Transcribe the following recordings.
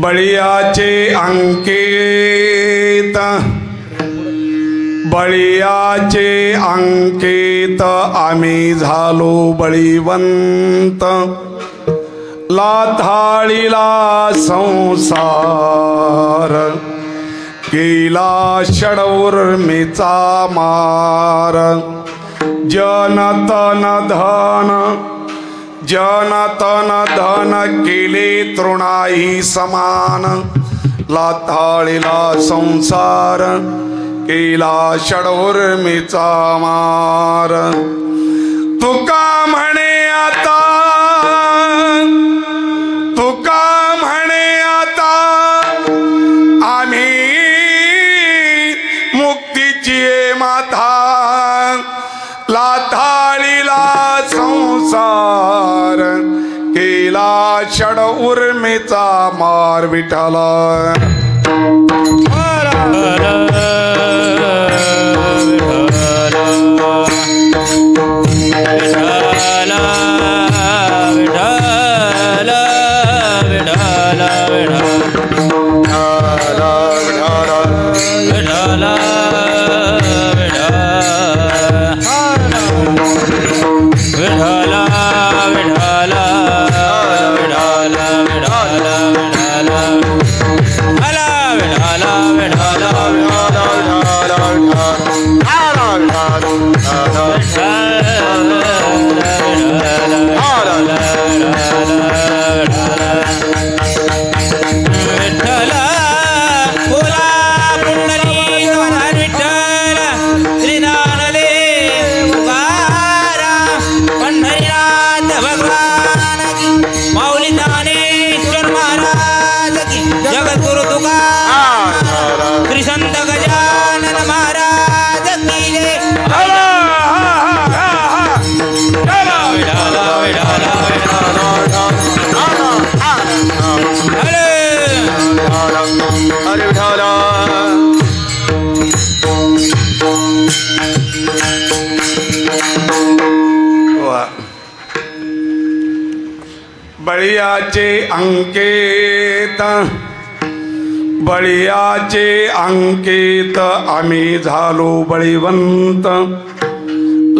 बळीयाचे अंकित बळीयाचे अंकित आम्ही झालो बळीवंत लाथाळीला संसार केला षडउर्मीचा मार जन तन धन केले तृणाई समान लाथाळीला संसार केला षडउर्मीचा मार तुका म्हणे आता आम्ही मुक्तीची माथा लाथाळीला संसार केला षडउर्मीचा मार विठाला बळीयाचे अंकित आम्ही झालो बळीवंत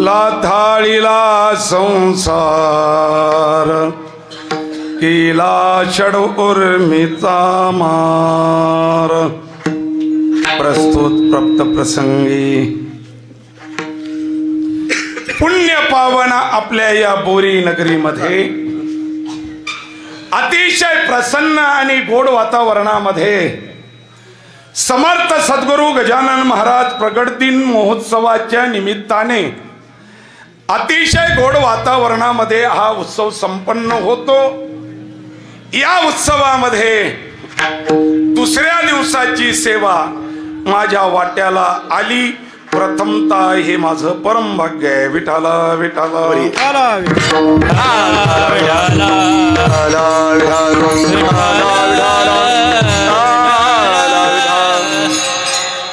लाथाळीला संसार केला षडउर्मीचा मार प्रस्तुत प्राप्त प्रसंगी पुण्य पावना आपल्या या बोरी नगरीमध्ये अतिशय प्रसन्न आणि गोड वातावरणामध्ये समर्थ सद्गुरु गजानन महाराज प्रगट दिन महोत्सवाच्या निमित्ताने अतिशय गोड वातावरणामध्ये हा उत्सव संपन्न होतो। या उत्सवामध्ये दुसऱ्या दिवसाची सेवा माझ्या वाट्याला आली। प्रथमतः हे माझं परम भाग्य आहे। विठाला विठाला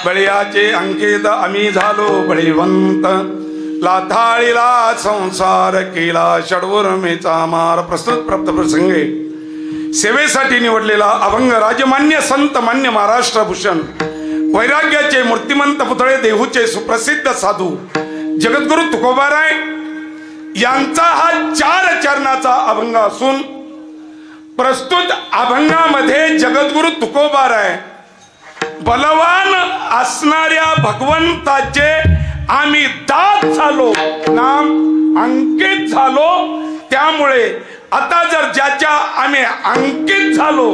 बळीयाचे अंकित आम्ही झालो बळीवंत लाथाळीला संसार केला षडउर्मीचा मार। प्रस्तुत प्राप्त प्रसंगे सेवेसाठी निवडलेला अभंग राजमान्य संत मान्य महाराष्ट्र भूषण वैराग्याचे मूर्तिमंत पुतळे देहूचे सुप्रसिद्ध साधू जगद्गुरु तुकोबाराय यांचा हा 4 चरणाचा अभंग असून प्रस्तुत अभंगामध्ये जगद्गुरु तुकोबाराय बलवान असणाऱ्या भगवंताचे आम्ही दास झालो, नाम अंकित झालो। त्यामुळे आता जर ज्याच्या आम्ही अंकित झालो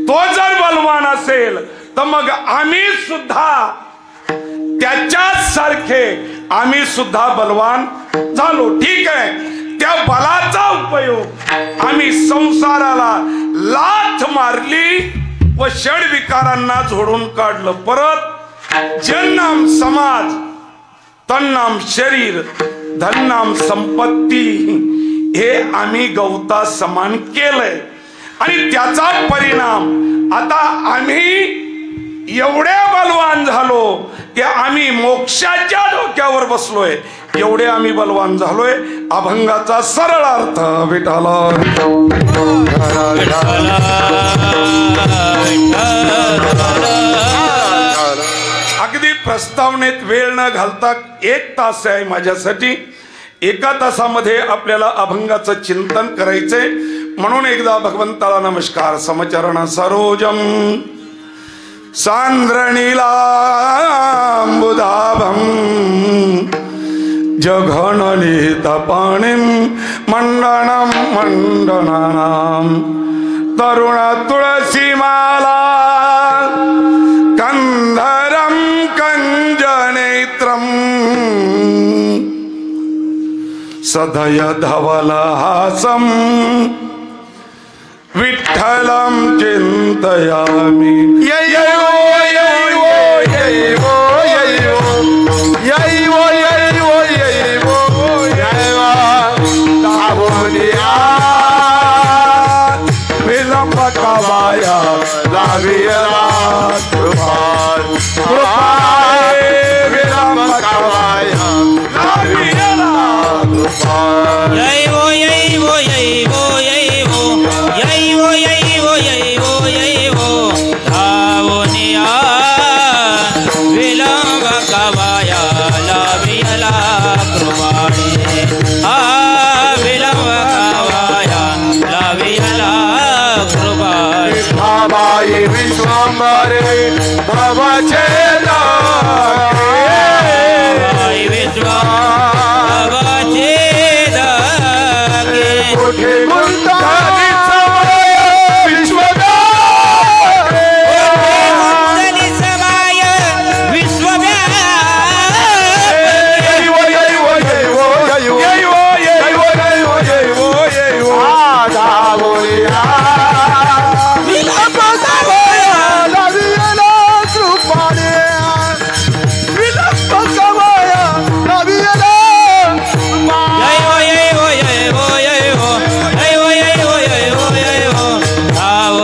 तो जर बलवान असेल तर मग आम्ही सुद्धा त्याच्याच सारखे आम्ही सुद्धा बलवान झालो। ठीक आहे, त्या बलाचा उपयोग आम्ही संसाराला लाथ मारली व षड विकारांना झोडून काढलं। परत जन्नाम समाज तन्नाम शरीर धन्नाम संपत्ती हे आम्ही गवता समान केलंय आणि त्याचा परिणाम आता आम्ही एवढे बलवान झालो की आम्ही मोक्षाच्या डोक्यावर बसलोय। एवढे आम्ही बलवान झालोय। अभंगाचा सरळ अर्थ विठाला प्रस्तावनेत वेळ न घालता 1 तास आहे माझ्यासाठी. 1 तासामध्ये आपल्याला अभंगाचं चिंतन करायचंय. म्हणून एकदा भगवंताला नमस्कार. समचरण सरोजम सांद्रणीलांबुदाभं जघननीतपाणिं मंडनं मंडनानां तरुण तुळसीमाला कंधरं कंजनेत्रं सदय धवलहासं विठ्ठलं चिंतयामि. विलंब कवाया लावियला कृपाल कृपाल विलंब कवाया लावियला कृपाल. विश्वंभरे भवचेदा विश्वंभवचेदा कुठे गुंतली समाय विश्वव्यापी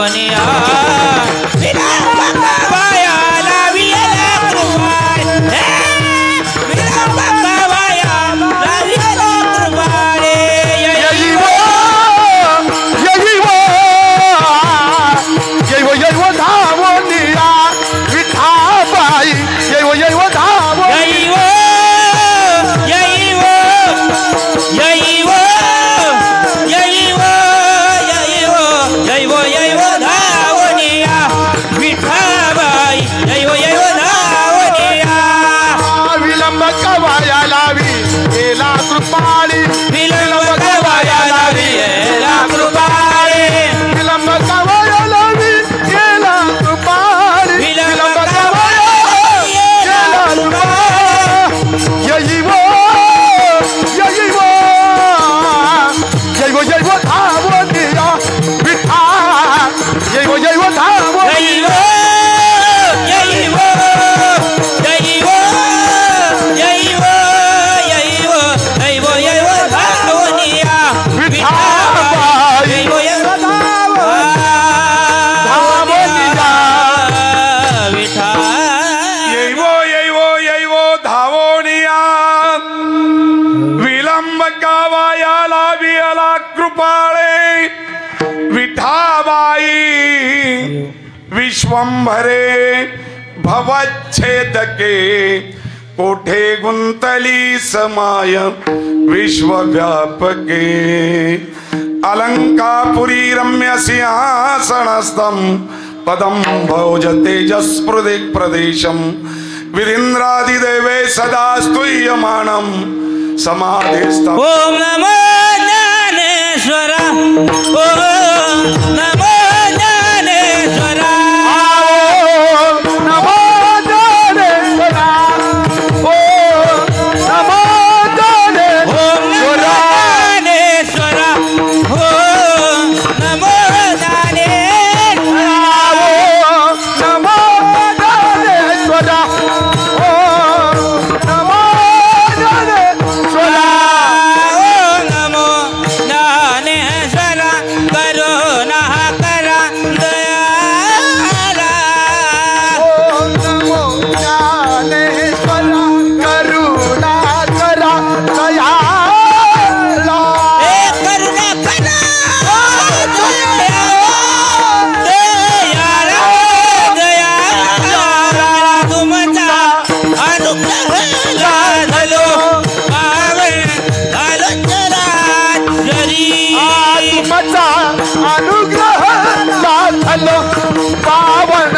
गुंतली समाय विश्वंभरे भवच्छेदके कोठे गुंतली समाय विश्वव्यापके अलंकापुरी रम्य सिंहासनस्थं पदं भोज तेजस्पृदिक् प्रदेशं विरिन्द्रादिदेवे सदा स्तूयमानं समाधिस्थम्. ओम नमो ज्ञानेश्वर ओम नमो करुणा झालो पावन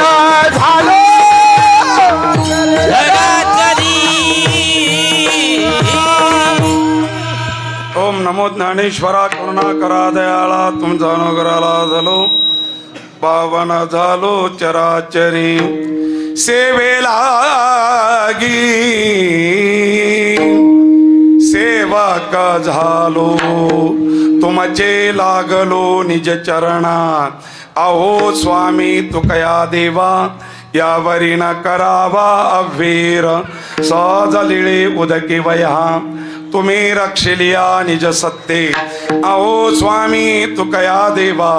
झालो ओम नमो ज्ञानेश्वरा करुणाकरा दयाळा तुमचा अनुग्रहाला झालो पावन झालो चराचरी सेवेला सेवक झालो तुमचे लागलो निज चरणात अहो स्वामी तुकया देवा यावरी न करावा अवीर सहज लिळे उदकी वया तुम्ही रक्षिलिया निज सत्ते अहो स्वामी तुकया देवा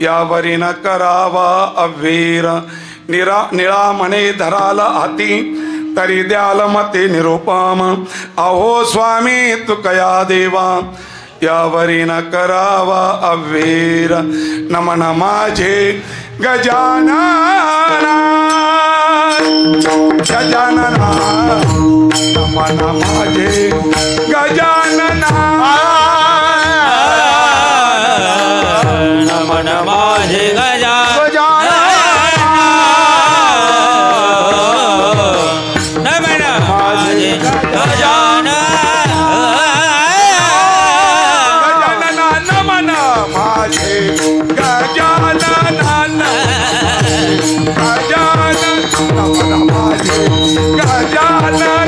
यावरी न करावा अवीर निळा मने धराल हाती तरी द्याल मते निरुपम अहो स्वामी तुकया देवा यावरी न करावा अवीर नमन माझे गजानना गजानना नमन माझे गजानना नमन माझे गजानना नमन माझे गजानना गजानना नमन माझे गजानना गजानन नमन माझे गजानना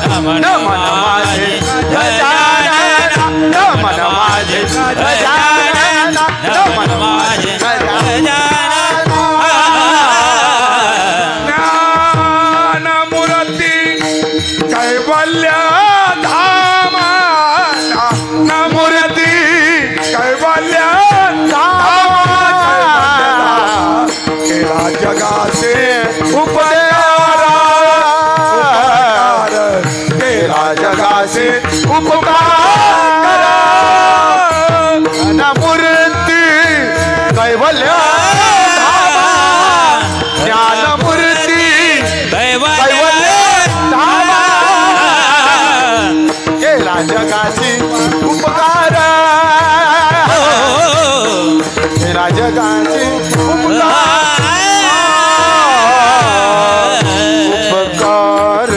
नमन माझे गजानना नमन माझे गजानना नमन माझे गजानना ज्ञानमूर्ती कैवल्य धाम ज्ञानमूर्ती कैवल्य धाम केला जगाचे उपकार केला जगाचे उपकार ज्ञानमूर्ती कैवल्य ज्ञानमूर्ती कैवल्य केला जगाची उपकार केला जगाची उपकार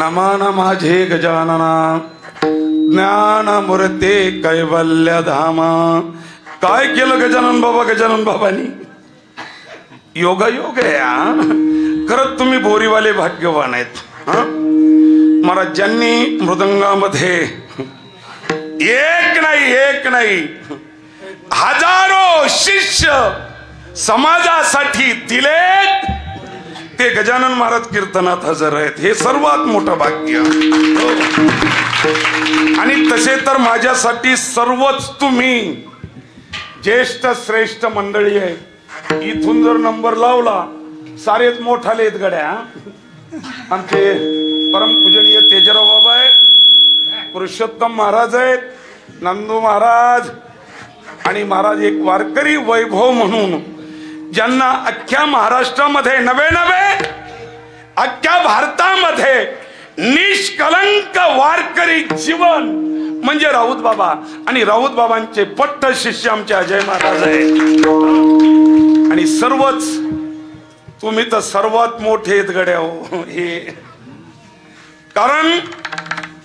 नमन माझे गजानना ज्ञानमूर्ती कैवल्य धाम काय केलं गजानन बाबांनी योगायोग आहे हा. खरंच तुम्ही बोरीवाले भाग्यवान आहेत हा. महाराजांनी मृदंगामध्ये एक नाही हजारो शिष्य समाजासाठी दिले ते गजानन महाराज कीर्तनात हजर आहेत हे सर्वात मोठं भाग्य आणि तसे तर माझ्यासाठी सर्वच तुम्ही ज्येष्ठ श्रेष्ठ मंडळी आहे इथून जर नंबर लावला सारेच मोठाले आहेत गड्या आमचे परमपूजनीय तेजराव बाबा आहेत पुरुषोत्तम महाराज आहेत नंदू महाराज आणि महाराज एक वारकरी वैभव म्हणून ज्यांना अख्ख्या महाराष्ट्रामध्ये नवे अख्ख्या भारतामध्ये निष्कलंक वारकरी जीवन म्हणजे राऊत बाबा आणि राऊत बाबांचे पट्ट शिष्य आमचे अजय महाराज आहेत आणि सर्वच तुम्ही तर सर्वात मोठे आहेत गड्या हो हे कारण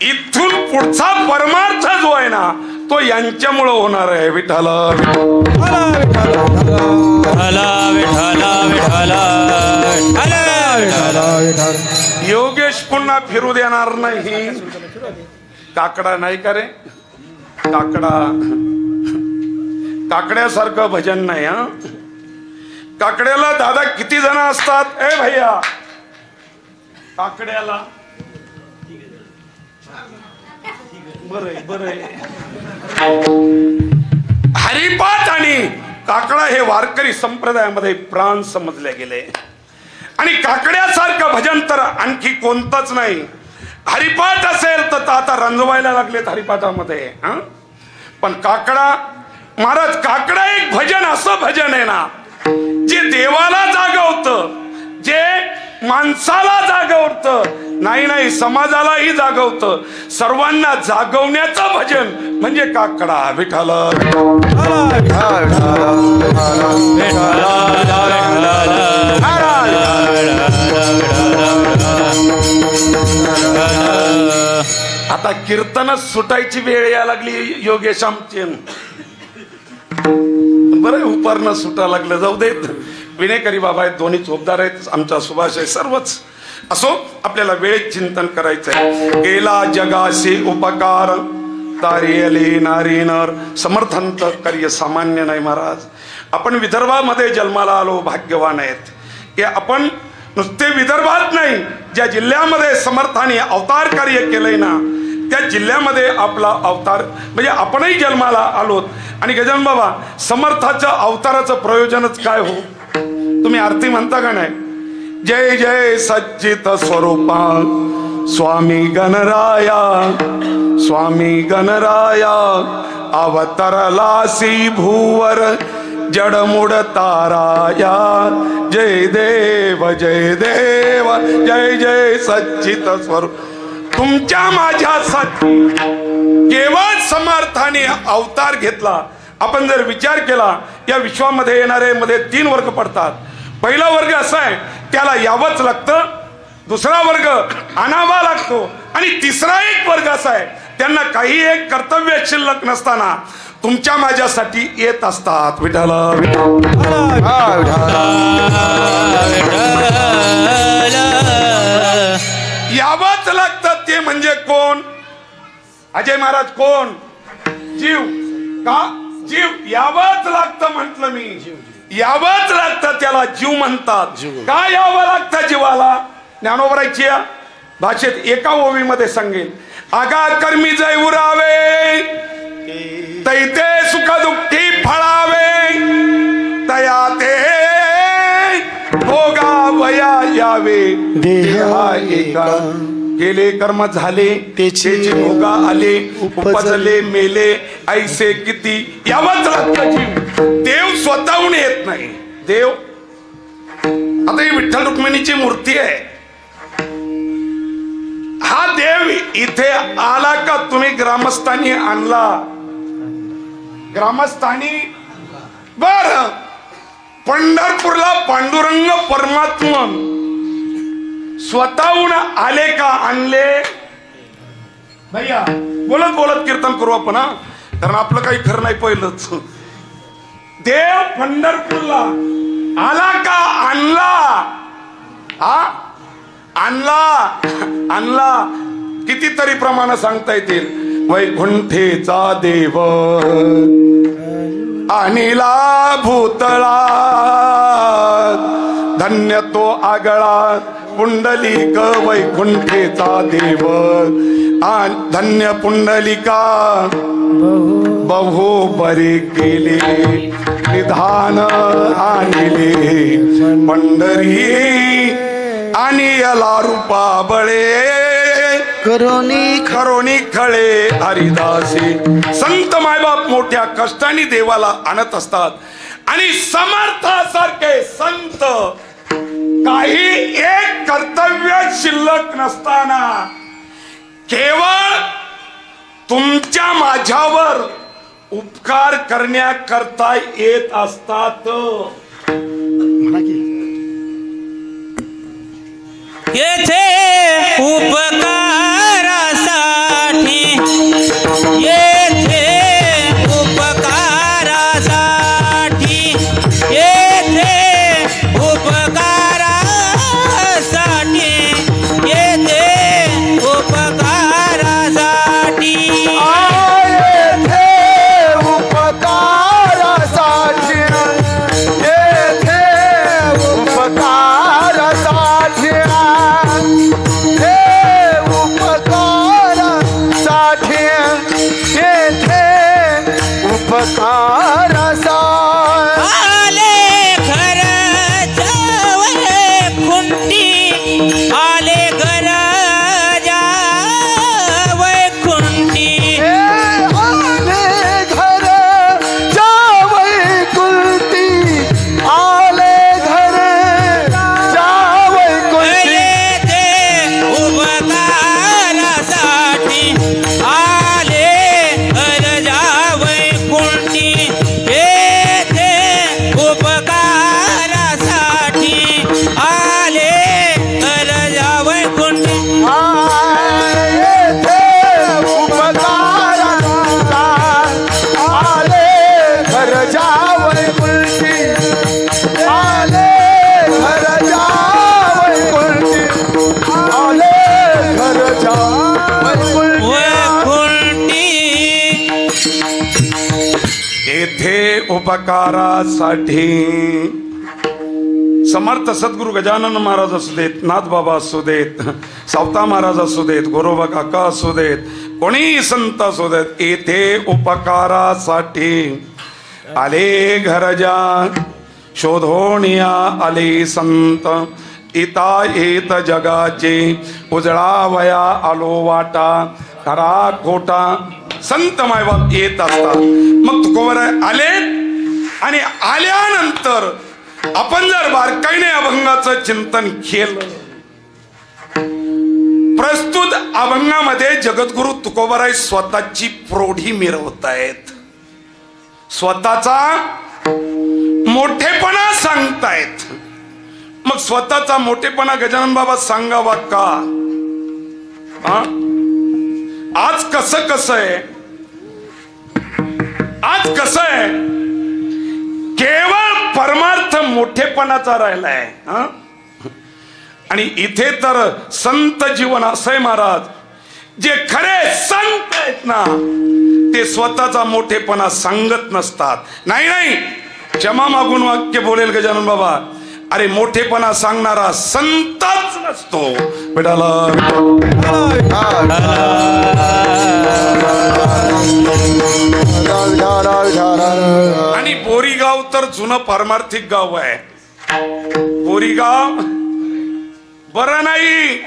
इथून पुढचा परमार्थ जो आहे ना तो यांच्यामुळे होणार आहे विठाला योगेश पुन्हा फिरू देणार नाही काकडा नाही का रे काकड्यासारखं भजन नाही हा काकड्याला दादा किती जण असतात ए भैया काकड्याला बरं हरिपाठ आणि काकडा हे वारकरी संप्रदायामध्ये प्राण समजले गेले आणि काकड्यासारखं भजन तर आणखी कोणतंच नाही हरिपाठ असेल तर आता रंजवायला लागलेत हरिपाठामध्ये पण काकडा महाराज काकडा एक भजन असं भजन आहे ना जे देवाला जागवतं जे माणसाला जागवतं, नाही समाजालाही जागवतं. सर्वांना जागवण्याचं भजन म्हणजे काकडा. विठ्ठल आता कीर्तनच सुटायची वेळ यायला लागली योगेश आमचे. बरं उपरणं सुटा लागलं, जाऊ देत. विनेकरी बाबा आहेत, दोन्ही चोपदार आहेत, आमचा सुभाष आहे, सर्वच असो. आपल्याला वेळेत चिंतन करायचंय. केला जगाशी उपकार तारियले नारी नर. समर्थांत कार्य सामान्य नाही महाराज. आपण विदर्भामध्ये जन्माला आलो, भाग्यवान आहेत की आपण नुसते विदर्भात नाही, ज्या जिल्ह्यामध्ये समर्थाने अवतार कार्य केलंय ना त्या जिल्ह्यामध्ये आपला अवतार म्हणजे आपणही जन्माला आलोत. आणि गजानन बाबा समर्थाच्या अवताराचं प्रयोजनच काय हो? तुम्ही आरती म्हणता का नाही? जय जय सच्चित स्वरूपा स्वामी गणराया, स्वामी गणराया अवतरलासी भूवर जडमुड ताराया. जय देव जय देव जय जय सच्चित स्वरूप. तुमच्या माझ्यासाठी केवळ समर्थाने अवतार घेतला. आपण जर विचार केला या विश्वामध्ये येणारे मध्ये 3 वर्ग पडतात. पहिला वर्ग असा आहे त्याला यावंच लागतं, दुसरा वर्ग आणावा लागतो आणि तिसरा एक वर्ग असा आहे त्यांना काही एक कर्तव्य शिल्लक नसताना तुमच्या माझ्यासाठी येत असतात. विठ्ठल यावंच लागतं. ते म्हणजे कोण? अजय महाराज कोण? जीव. का जीव यावंच लागतं म्हटलं मी. यावंच लागतं त्याला जीव म्हणतात. का यावं लागतं जीवाला? ज्ञानोबरायची भाषेत एका ओवीमध्ये सांगेल. आगा कर्मी जय उरावे तैते सुख दुःखी फळावे, तया ते भोगा वया यावे देहा एका. केले कर्म झाले त्याचे भोगा आले, उपजले मेले ऐसे किती. यावंच लागतं जीव. देव स्वतःहून येत नाही. देव आता ही विठ्ठल रुक्मिणीची मूर्ती आहे. हा देव इथे आला का तुम्ही ग्रामस्थांनी आणला? ग्रामस्थांनी. बर पंढरपूरला पांडुरंग परमात्मा स्वतःहून आले का आणले? भैया बोलत बोलत कीर्तन करू आपण हा, कारण आपलं काही खरं नाही. पहिलंच देव पंढरपूरला आला का आणला? हा आणला. आणला कितीतरी प्रमाण सांगता येतील. वैकुंठेचा देव आणिला भूतळा, धन्य तो आगळा पुंडलिक वैकुंठेचा देव. धन्य पुंडलिका बहु बरे केले निधान आणले पंढरी आणि याला रूपा बळे करोनी खळे हरिदासी. संत मायबाप मोठ्या कष्टाने देवाला आणत असतात आणि समर्थासारखे संत काही एक कर्तव्य शिल्लक नसताना केवळ तुमच्या माझ्यावर उपकार करण्याकरता येत असतात. येथे उपकारासाठी, येथे उपकारासाठी, येथे उपकारासाठी, येथे उपकारासाठी, येथे उपकारासाठी, येथे उपकारासाठी, हे उपकारासाठी, येथे उपकारासाठी. आले घराच्या वैकुंठी, आले घराच्या वैकुंठी, आले घर जावई कुलती, आले घर जावई कुलती. जावई उलटी आले घर जावई उलटी आले घर जावई उलटी येथे उपकारासाठी समर्थ सद्गुरु गजानन महाराज असू देत, नाथ बाबा असू देत, सावता महाराज असू देत, गोरोबा काका असू देत, कोणी संत असू देत, येथे उपकारासाठी आले घरजा शोधोनिया आले संत इता येत जगाचे उजळावया आलो वाटा खरा खोटा संत मायबाप येत असतात. मग तुकोबर आले आणि आल्यानंतर आपण जर बारकाईने अभंगाचं चिंतन केलं, प्रस्तुत अभंगामध्ये जगद्गुरु तुकोबाराय स्वतःची प्रौढी मिरवतायत, स्वतःचा मोठेपणा सांगतायत. मग स्वतःचा मोठेपणा गजानन बाबा सांगावा का? आज कसं आहे, आज कसं आहे, केवळ परमार्थ मोठेपणाचा राहिलाय. आणि इथे तर संत जीवन असंय महाराज, जे खरे संत आहेत ना ते स्वतःचा मोठेपणा सांगत नसतात. नाही क्षमा मागून वाक्य बोलेल गजानन बाबा, अरे मोठेपणा सांगणारा संतच नसतो. बेटाला आणि बोरीगाव तर जुनं पारमार्थिक गाव आहे. बोरीगाव बरं नाही,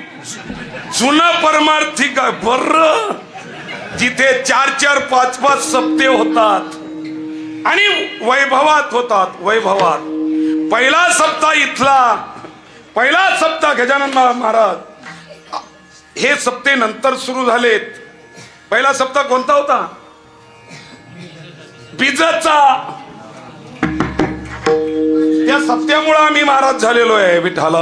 जुनं पारमार्थिक गाव बरं, जिथे 4-4, 5-5 सप्ते होतात आणि वैभवात होतात. वैभवात पहिला सप्ताह इथला, पहिला सप्ताह गजानन महाराज, हे सप्ते नंतर सुरू झालेत. पहिला सप्ताह कोणता होता? बीजाचा. त्या सप्त्यामुळे आम्ही महाराज झालेलो आहे. विठाला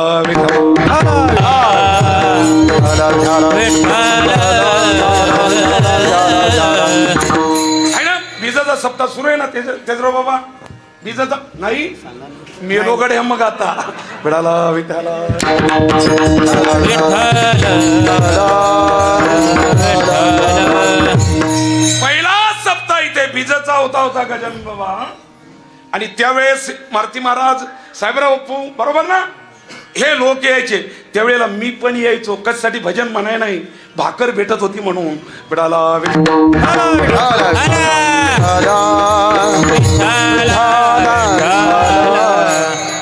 आहे ना, बीजाचा सप्ताह सुरू आहे ना तेजराव बाबा. बीजाचा नाही मेलोकडे मग आता विठाला विठाला पहिला सप्ताह इथे बीजाचा होता गजानन बाबा. आणि त्यावेळेस मारुती महाराज, साहेबराव बापू बरोबर ना, हे लोक यायचे. त्यावेळेला मी पण यायचो. कशासाठी? भजन म्हणाय नाही, भाकर भेटत होती म्हणून. बिडाला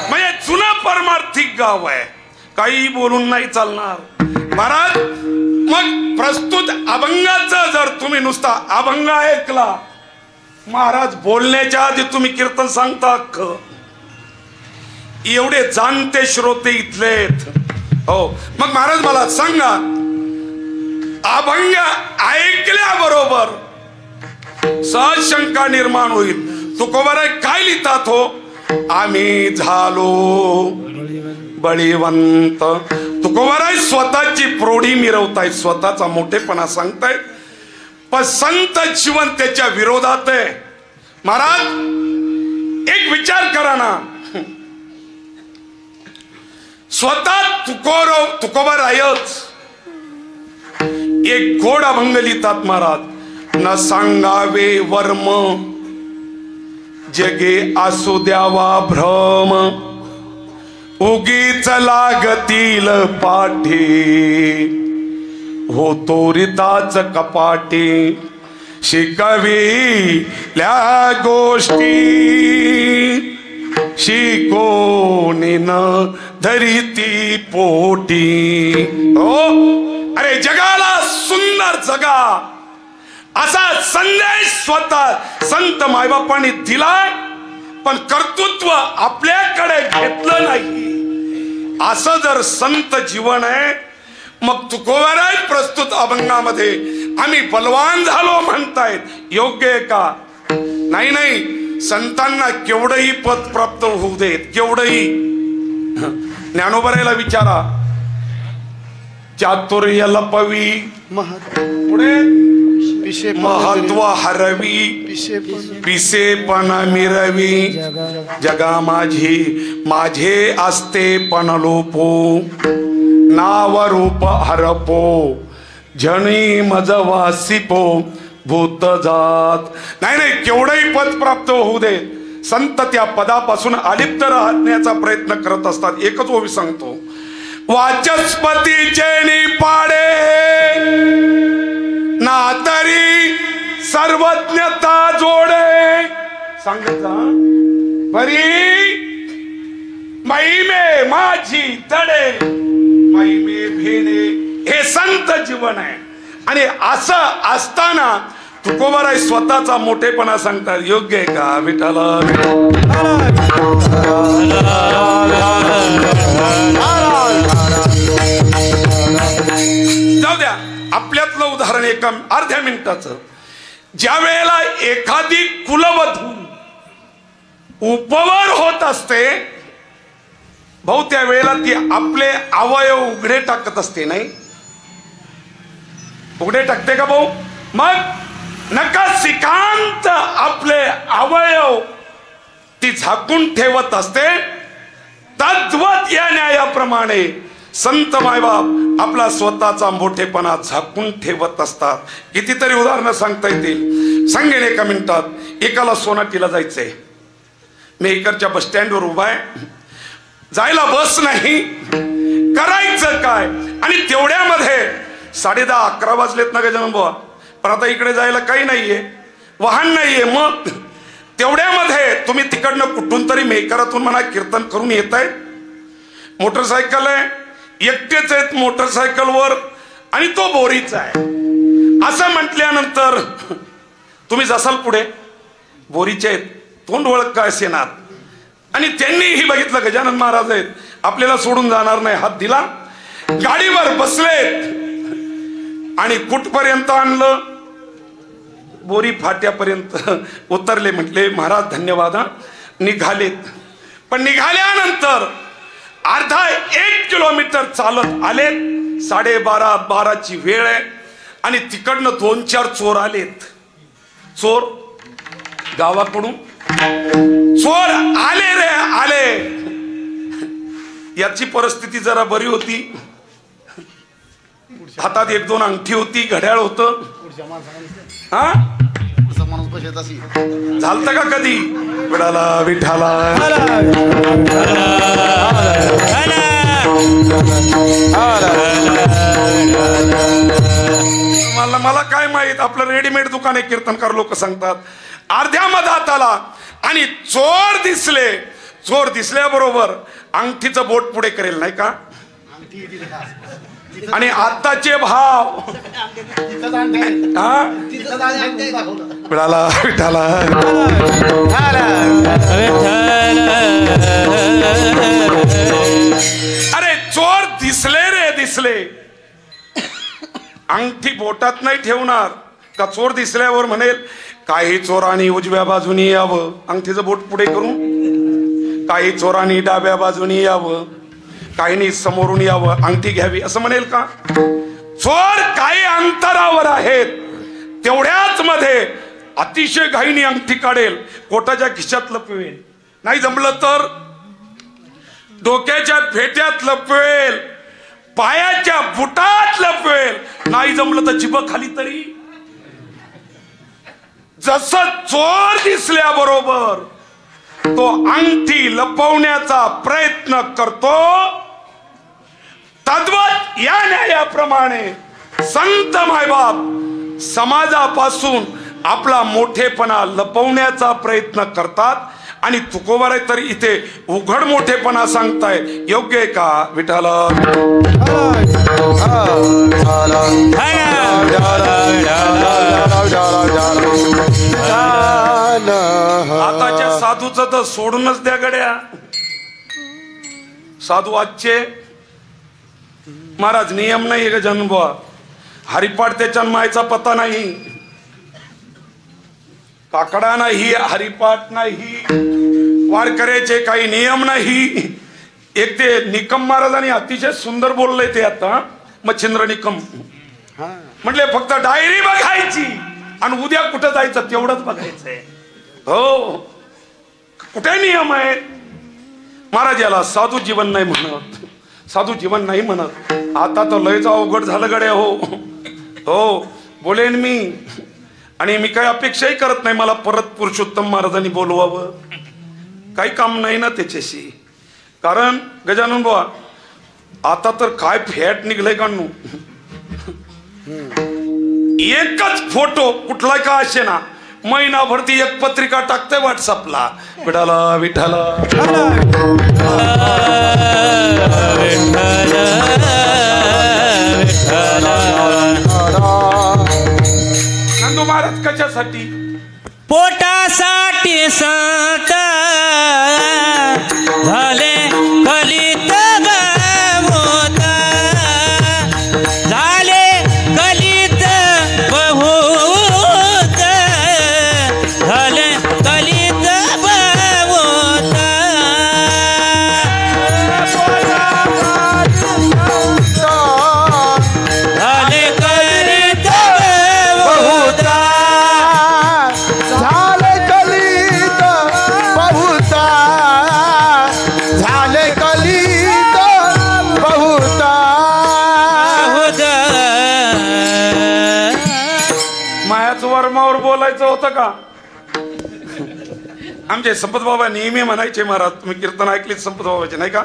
म्हणजे जुना परमार्थिक गाव आहे, काही बोलून नाही चालणार महाराज. मग प्रस्तुत अभंगाचा जर तुम्ही नुसता अभंग ऐकला महाराज, बोलण्याच्या आधी तुम्ही कीर्तन सांगता, एवढे जाणते श्रोते इथलेत. हो, मग महाराज मला सांगा, अभंग ऐकल्याबरोबर सहज शंका निर्माण होईल. तुकोबाराय काय लिहितात? हो, आम्ही झालो बळीवंत. तुकोबाराय स्वतःची प्रौढी मिरवतायत, स्वतःचा मोठेपणा सांगतायत, पण संत जीवन त्याच्या विरोधात आहे. महाराज एक विचार करा ना, स्वतः तुकोबारायच एक गोड अभंग लिहितात महाराज. न सांगावे वर्म जगे असू द्यावा भ्रम, उगीच लागतील पाठी हो तोरिताच कपाटी. शिकविल्या गोष्टी शिकोनी न धरिती पोटी. हो, अरे जगाला सुंदर जगा असा संदेश स्वतः संत मायबापांनी दिलाय, पण कर्तृत्व आपल्याकडे घेतलं नाही. असं जर संत जीवन आहे, मग तुकोबाराय प्रस्तुत अभंगामध्ये आम्ही बलवान झालो म्हणतायत, योग्य आहे का? नाही, संतांना केवढंही पद प्राप्त होऊ देत, केवढंही. ज्ञानोबारायला विचारा, चातुर्य लपवी पुढे महत्व हरवी पिसेपणा मिरवी जगा माझी माझे असते पण लोपो नाव रूप हरपो जनी मज वासिपो भूत जात. नाही केवढंही पद प्राप्त होऊ दे संत त्या पदापासून अलिप्त राहण्याचा प्रयत्न करत असतात. एकच ओवी सांगतो, वाचस्पतीचे निपाडे ना तरी सर्वज्ञता जोडे. सांगायचा परी महिमे माझी तडे महिमे भेणे. हे संत जीवन आहे. आणि असं असताना तुकोबाराय स्वतःचा मोठेपणा सांगतात. योग्य आहे का विठाला? जाऊ द्या, आपल्यातलं उदाहरण एका अर्ध्या मिनिटाचं. ज्या वेळेला एखादी कुलवधू उपवर होत असते भाऊ, त्या वेळेला ती आपले अवयव उघडे टाकत असते. नाही उघडे टाकते का भाऊ? मग नका सिकांत आपले अवयव ती झाकून ठेवत असते. तद्वत या न्यायाप्रमाणे संत मायबाप आपला स्वतःचा मोठेपणा झाकून ठेवत असतात. कितीतरी उदाहरणं सांगता येतील. सांगेन एका मिनिटात. एकाला सोनाटीला जायचंय, मी इकडच्या बस स्टँडवर उभा आहे, जायला बस नाही, करायचं काय? आणि तेवढ्यामध्ये 10:30-11 वाजलेत ना गजानन बुवा, पण आता इकडे जायला काही नाहीये, वाहन नाहीये. मग तेवढ्यामध्ये तुम्ही तिकडनं कुठून तरी मेकरातून म्हणा कीर्तन करून येत आहेत, मोटरसायकल आहे, एकटेच आहेत मोटरसायकलवर आणि तो बोरीचा आहे. असं म्हटल्यानंतर तुम्ही जसाल पुढे, बोरीचे आहेत, तोंड ओळख काय असेनात. आणि त्यांनीही बघितलं गजानन महाराज आहेत, आपल्याला सोडून जाणार नाही, हात दिला, गाडीवर बसलेत आणि कुठपर्यंत आणलं? बोरी फाट्यापर्यंत उतरले. म्हटले महाराज धन्यवाद. निघालेत. पण निघाल्यानंतर अर्धा 1 किलोमीटर चालत आलेत. 12:30 वेळ आहे आणि तिकडनं 2-4 चोर आलेत. चोर गावाकडून चोर आले रे आले. याची परिस्थिती जरा बरी होती. हातात 1-2 अंगठी होती, घड्याळ होतं. हा झालत का कधी? विठाला विठाला. मला काय माहित, आपलं रेडीमेड दुकान आहे कीर्तनकार लोक सांगतात. अर्ध्या मधात आला आणि चोर दिसले. चोर दिसल्याबरोबर अंगठीचं बोट पुढे करेल नाही का? आणि आताचे भाव विठाला विठाला. अरे चोर दिसले रे दिसले. अंगठी बोटात नाही ठेवणार का? चोर दिसल्यावर म्हणेल काही चोरांनी उजव्या बाजूनी यावं, अंगठीचं बोट पुढे करून. काही चोरांनी डाव्या बाजूनी यावं, काहींनी समोरून यावं, अंगठी घ्यावी असं म्हणेल का? चोर काही अंतरावर आहेत, तेवढ्याच मध्ये अतिशय घाईने अंगठी काढेल, कोटाच्या खिशात लपवेल, नाही जमलं तर डोक्याच्या फेट्यात लपवेल, पायाच्या बुटात लपवेल, नाही जमलं तर जिभ खाली तरी. जसं चोर दिसल्याबरोबर तो अंगठी लपवण्याचा प्रयत्न करतो, तद्वत या न्यायाप्रमाणे संत मायबाप समाजापासून आपला मोठेपणा लपवण्याचा प्रयत्न करतात. आणि तुकोबाराय तर इथे उघड मोठेपणा सांगताय. योग्य आहे का विठाला? आताच्या साधूचं तर सोडूनच द्या गड्या. साधू आजचे महाराज नियम नाही का जन्मबुवा? हरिपाठ त्याच्या मायचा पत्ता नाही, काकडा नाही, हरिपाठ नाही, वारकऱ्याचे काही नियम नाही. एक ते निकम महाराजांनी अतिशय सुंदर बोलले ते आता, मच्छिंद्र निकम म्हटले फक्त डायरी बघायची आणि उद्या कुठं जायचं तेवढंच बघायचंय. हो, कुठे नियम आहेत. महाराज याला साधू जीवन नाही म्हणत, साधू जीवन नाही म्हणत. आता तर लयच अवघड झालं गड्या. हो बोलेन मी, आणि मी काही अपेक्षाही करत नाही मला परत पुरुषोत्तम महाराजांनी बोलवावं. काही काम नाही ना त्याच्याशी. कारण गजानन बुवा आता तर काय फॅट निघलंय का नु. एकच फोटो कुठला का असे ना महिनाभरती एक पत्रिका टाकते व्हॉट्सअपला. विठाला विठाला नंदू महाराज कशासाठी? पोटासाठी संत झाले कलित गमोत, झाले कलित बहुत, झाले कलित बहुत. झाले कलित बहुत. झाले कलित बहुता, झाले कलित बहुता. मायाच वर्मावर बोलायचं होतं का? आमचे संपत बाबा नेहमी म्हणायचे महाराज, तुम्ही कीर्तन ऐकलीत संपत बाबाचे नाही का?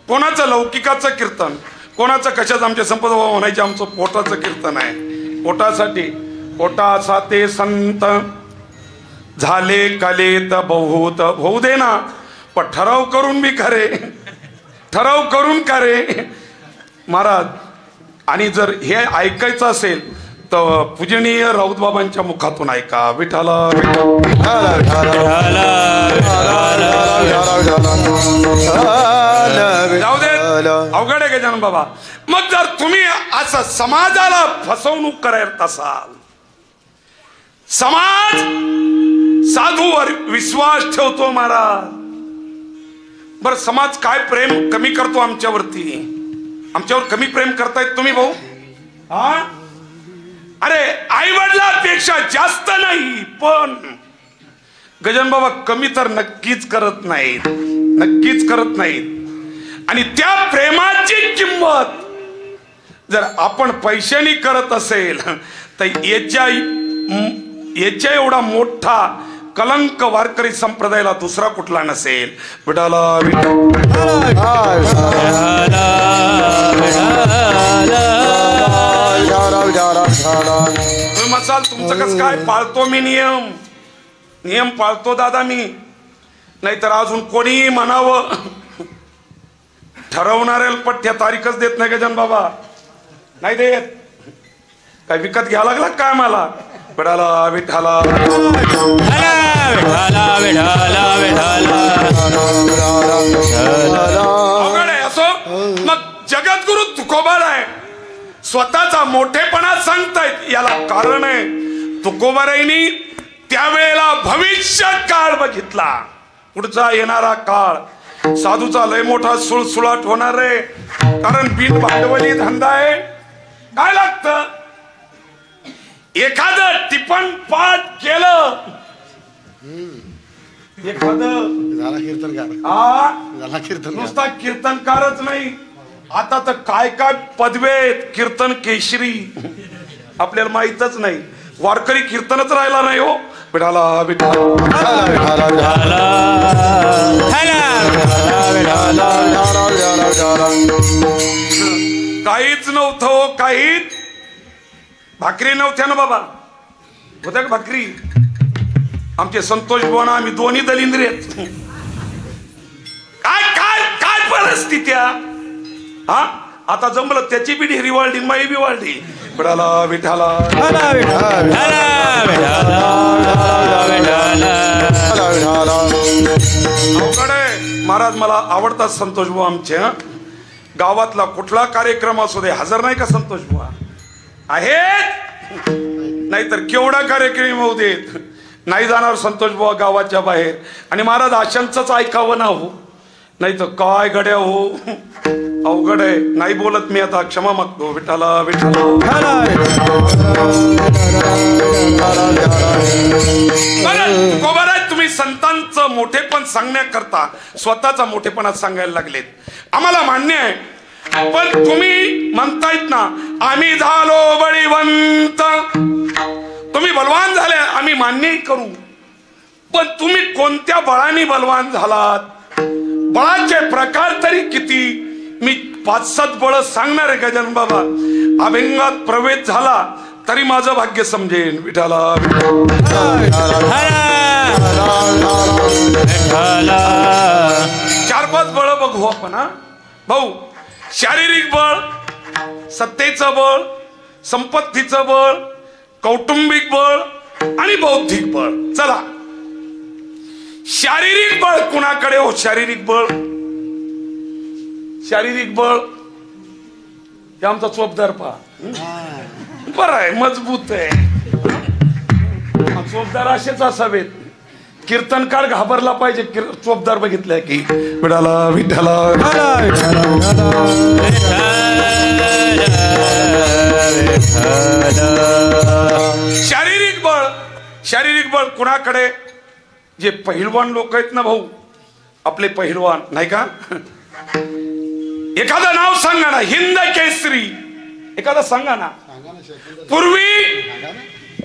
कोणाचं लौकिकाचं कीर्तन, कोणाचं कशाचं. आमचे संपत बाबा म्हणायचे आमचं पोटाचं कीर्तन आहे. पोटासाठी, पोटाचा ते संत झाले कलेत बहुत. होऊ दे ना, पण ठराव करून मी करे, ठराव करून करे महाराज. आणि जर हे ऐकायचं असेल तर पूजनीय राऊत बाबांच्या मुखातून ऐका. विठाला जाऊ दे, अवघड आहे गजानन बाबा. मग जर तुम्ही असं समाजाला फसवणूक करायला असाल, समाज साधूवर विश्वास ठेवतो महाराज. बर समाज काय प्रेम कमी करतो आमच्यावरती? आमच्यावर कमी प्रेम करतायत तुम्ही भाऊ? हा, अरे आई वडिलांपेक्षा जास्त नाही, पण गजानन बाबा कमी तर नक्कीच करत नाहीत, नक्कीच करत नाहीत. आणि त्या प्रेमाची किंमत जर आपण पैशाने करत असेल तर याच्या एवढा मोठा कलंक वारकरी संप्रदायाला दुसरा कुठला नसेल. विठाला तुम्ही मसाल तुमचं कसं काय पाळतो मी नियम, नियम पाळतो दादा मी. नाहीतर अजून कोणीही म्हणावं, ठरवणाऱ्याला पठ्या तारीखच देत नाही गजानन बाबा, नाही देत. काय विकत घ्यावं लागला काय मला? विठाला विठाला अवघड आहे. असो मग जगद्गुरु तुकोबार आहे, स्वतःचा मोठेपणा सांगतायत. याला कारण आहे तुकोबाराईनी त्यावेळेला भविष्य काळ बघितला, पुढचा येणारा काळ. साधूचा लय मोठा सुळसुळाट होणार आहे, कारण बिन भांडवली धंदा आहे. काय लागतं? एखादं टिपण पाठ केलं, एखादं झाला कीर्तनकार, झाला कीर्तन. नुसता कीर्तनकारच नाही, आता तर काय काय पदवेत. कीर्तन केशरी आपल्याला माहितच नाही. वारकरी कीर्तनच राहिला नाही हो. विठाला काहीच नव्हतं हो, काहीच. भाकरी नव्हत्या ना बाबा, होत्या का भाकरी? आमचे संतोष बोना आम्ही दोन्ही दलिंद्री आहेत. काय काय काय परिस्थिती. हा आता जमलं त्याची बी ढेरी वाढली, माई बी वाढली. विठाला विठाला अवघड आहे महाराज. मला आवडतात संतोष बुवा आमचे. गावातला कुठला कार्यक्रम असू दे हजर नाही का संतोष बुवा? आहेत, नाहीतर केवढा कार्यक्रम होऊ देत नाही जाणार संतोष बुवा गावाच्या बाहेर. आणि महाराज आशांचंच ऐकावं ना हो, नाही तर काय गड्या हो. अवघड आहे. नाही बोलत मी आता, क्षमा मागतो. विठाला विठाला बरं तुकोबाराज, तुम्ही संतांचं मोठेपण सांगण्याकरता स्वतःचा मोठेपणा सांगायला लागलेत, आम्हाला मान्य आहे. पण तुम्ही म्हणतायत ना आम्ही झालो बळीवंत, तुम्ही बलवान झाले, आम्ही मान्यही करू. पण तुम्ही कोणत्या बळाने बलवान झालात? बळाचे प्रकार तरी किती? मी 5-7 बळ सांगणार आहे गजानन बाबा. अभंगात प्रवेश झाला तरी माझं भाग्य समजेन. विठाला 4-5 बळ बघू आपण. हा भाऊ, शारीरिक बळ, सत्तेचं बळ, संपत्तीचं बळ, कौटुंबिक बळ आणि बौद्धिक बळ. चला, शारीरिक बळ कुणाकडे हो? शारीरिक बळ, शारीरिक बळ हे आमचा चोपदार पहा. बरं आहे, मजबूत आहे. चोपदार असेच असावेत. कीर्तनकार घाबरला पाहिजे चोपदार बघितलाय की. विठाला विठाला. शारीरिक बळ, शारीरिक बळ कुणाकडे? जे पहिलवान लोक आहेत ना भाऊ, आपले पहिलवान नाही का, एखादं नाव सांगा ना, हिंद केसरी एखादा सांगा ना.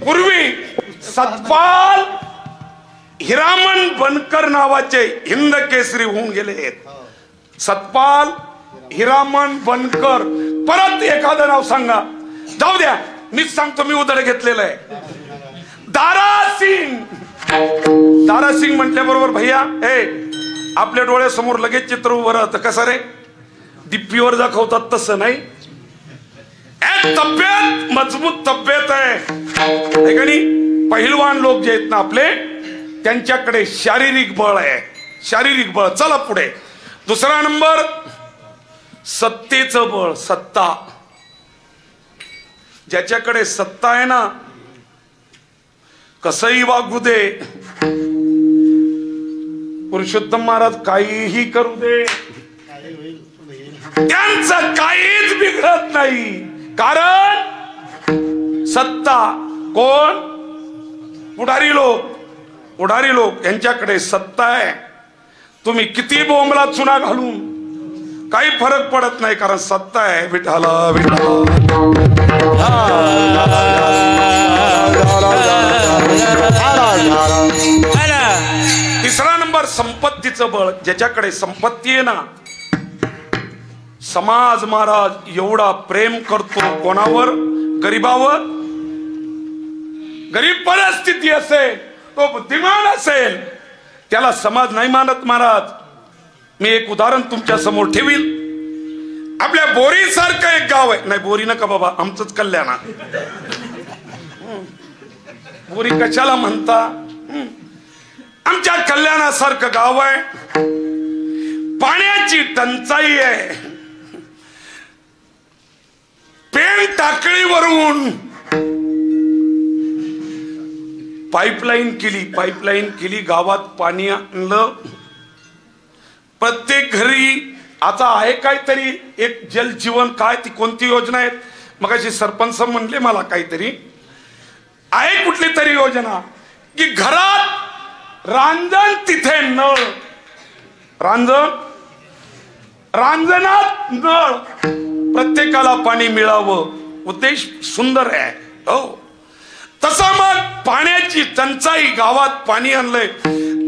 पूर्वी सतपाल हिरामण बनकर नावाचे हिंद केसरी होऊन गेले आहेत. सतपाल हिरामण बनकर. परत एखादं नाव सांगा. जाऊ द्या, मीच सांगतो, मी उदळ घेतलेलं आहे. दारासिंग. दारासिंग म्हटल्याबरोबर भैया हे आपल्या डोळ्यासमोर लगेच चित्र उभं राहतं. कसं रे, दिप्पीवर दाखवतात तसं नाही. तब्येत मजबूत तब्येत आहे का नाही? पहिलवान लोक जे आहेत ना आपले, त्यांच्याकडे शारीरिक बळ आहे. शारीरिक बळ. चला पुढे. दुसरा नंबर, सत्तेचं बळ. सत्ता. ज्याच्याकडे सत्ता आहे ना, कसंही वागू दे, पुरुषोत्तम महाराज काहीही करू दे, त्यांचं काहीच बिघडत नाही. कारण सत्ता. कोण? पुढारी लोक. पुढारी लोक यांच्याकडे सत्ता आहे. तुम्ही किती बोंबला चुना घालून काही फरक पडत नाही, कारण सत्ता आहे. विठाला विठाला. तिसरा नंबर, संपत्तीचं बळ. ज्याच्याकडे संपत्ती आहे ना, समाज महाराज एवढा प्रेम करतो कोणावर? गरीबावर. गरीब परिस्थिती असेल, तो बुद्धिमान असेल, त्याला समाज नाही मानत महाराज. मी एक उदाहरण तुमच्या समोर ठेवील. आपल्या बोरी सारखं एक गाव आहे. नाही, बोरी नका बाबा, आमचंच कल्याण. बोरी कशाला म्हणता? आमच्या कल्याणासारखं गाव आहे. पाण्याची टंचाई आहे. पेन टाकळीवरून पाईपलाईन केली, गावात पाणी आणलं. प्रत्येक घरी आता आहे काहीतरी एक जल जीवन. काय ती कोणती योजना आहे? मगाशी सरपंच म्हणले मला काहीतरी आहे, कुठली तरी योजना की घरात रांजण तिथे नळ. रांजणात नळ, प्रत्येकाला पाणी मिळावं. उद्देश सुंदर आहे हो. तसा मग पाण्याची टंचाई, गावात पाणी आणलंय,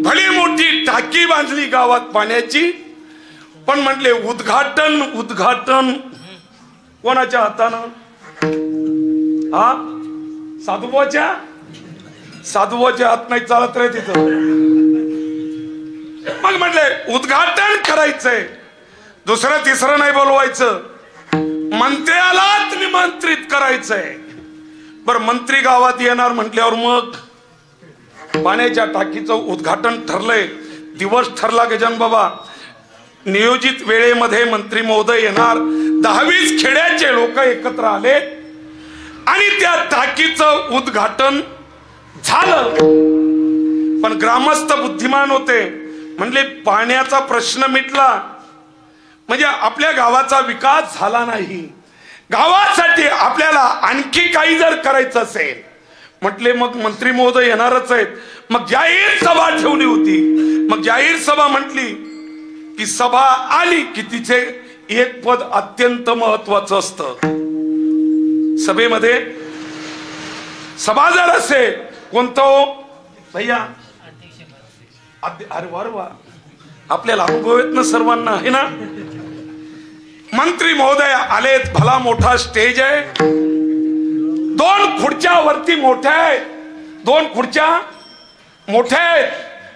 भली मोठी टाकी बांधली गावात पाण्याची. पण म्हटले उद्घाटन कोणाच्या हातानं? हा, साधुबाच्या हात नाही चालत रे तिथं. मग म्हटले उद्घाटन करायचंय. दुसरं तिसरं नाही बोलवायचं, मंत्र्यालाच निमंत्रित करायचंय. बरं, मंत्री गावात येणार म्हटल्यावर मग पाण्याच्या टाकीचं उद्घाटन ठरलंय. दिवस ठरला गजानन बाबा. नियोजित वेळेमध्ये मंत्री महोदय येणार. 10-20 खेड्याचे लोक एकत्र आले आणि त्या टाकीचं उद्घाटन झालं. पण ग्रामस्थ बुद्धिमान होते, म्हणले पाण्याचा प्रश्न मिटला म्हणजे आपल्या गावाचा विकास झाला नाही. गावासाठी आपल्याला आणखी काही जर करायचं असेल, म्हटले मग मंत्री महोदय येणारच आहेत. मग जाहीर सभा ठेवली होती. मग जाहीर सभा म्हटली की सभा आली की तिचे एक पद अत्यंत महत्वाचं असतं. सभेमध्ये सभा जर असेल कोणतं भैया अरे वा वा आपल्याला अनुभव आहेत ना सर्वांना आहे ना. मंत्री महोदय आलेत. भला मोठा स्टेज आहे. 2 खुर्च्या वरती मोठ्या आहेत. 2 खुर्च्या मोठ्या आहेत.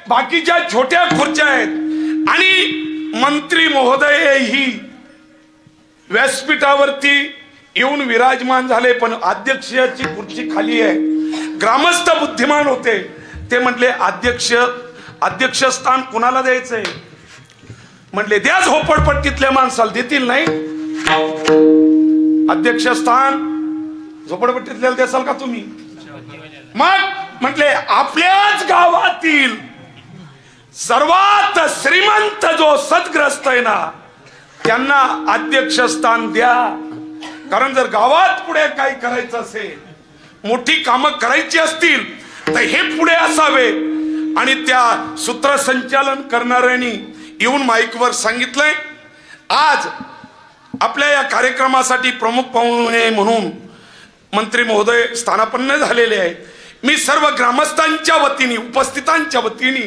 बाकीच्या छोट्या खुर्च्या आहेत. आणि मंत्री महोदय ही व्यासपीठावरती येऊन विराजमान झाले. पण अध्यक्षाची खुर्ची खाली आहे. ग्रामस्थ बुद्धिमान होते. ते म्हटले अध्यक्षस्थान कुणाला द्यायचंय. म्हटले द्या झोपडपट्टीतल्या माणसाला. देतील नाही अध्यक्षस्थान. झोपडपट्टीतल्याला द्याल का तुम्ही. मग म्हटले आपल्याच गावातील सर्वात श्रीमंत जो सद्ग्रस्त आहे ना त्यांना अध्यक्षस्थान द्या. कारण जर गावात पुढे काही करायचं असेल, मोठी कामं करायची असतील तर हे पुढे असावे. आणि त्या सूत्रसंचालन करणाऱ्यांनी येऊन माईकवर सांगितलंय आज आपल्या या कार्यक्रमासाठी प्रमुख पाहुणे म्हणून मंत्री महोदय स्थानापन्न झालेले आहेत. मी सर्व ग्रामस्थांच्या वतीने उपस्थितांच्या वतीने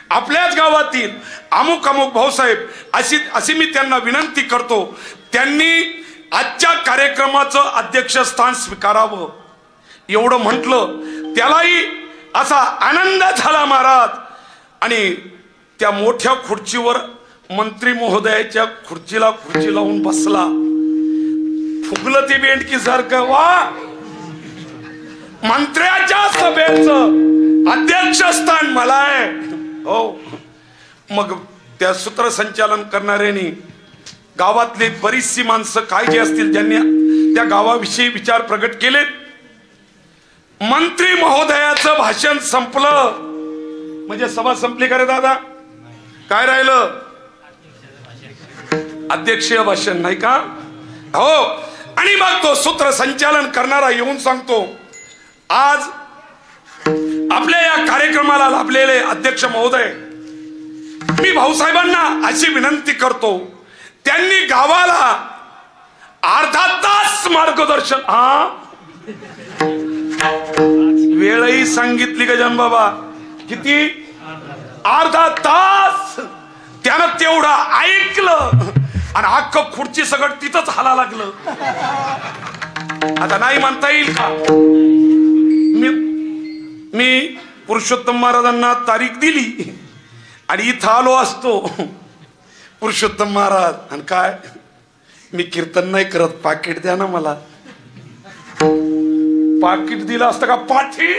आपल्याच गावातील अमुक अमुक भाऊसाहेब अशी मी त्यांना विनंती करतो. त्यांनी आजच्या कार्यक्रमाचं अध्यक्षस्थान स्वीकारावं एवढं म्हटलं. त्यालाही असा आनंद झाला महाराज. आणि त्या मोठ्या खुर्चीवर मंत्री महोदयाच्या खुर्ची लावून बसला. फुगलं ते बेंडकी सारखं. वा मंत्र्याच्या सभेचं अध्यक्षस्थान मला आहे. हो. मग त्या सूत्रसंचालन करणाऱ्यांनी गावातली बरीचशी माणसं काय जे असतील ज्यांनी त्या गावाविषयी विचार प्रगट केले. मंत्री महोदयाचं भाषण संपलं म्हणजे सभा संपली का रे दादा. काय राहिलं अध्यक्षीय भाषण नाही का. हो. आणि मग तो सूत्रसंचालन करणारा येऊन सांगतो आज आपल्या या कार्यक्रमाला लाभलेले अध्यक्ष महोदय मी भाऊसाहेबांना अशी विनंती करतो त्यांनी गावाला अर्धा तास मार्गदर्शन. वेळही सांगितली गजान बाबा किती अर्धा तास. त्यानं तेवढं ऐकलं आणि अख्खं खुर्ची सगळं तिथंच हाला लागलं. आता नाही म्हणता येईल का. मी पुरुषोत्तम महाराजांना तारीख दिली आणि इथं आलो असतो. पुरुषोत्तम महाराज आणि काय मी कीर्तन नाही करत पाकिट द्या ना मला. पाकिट दिलं असतं का पाठी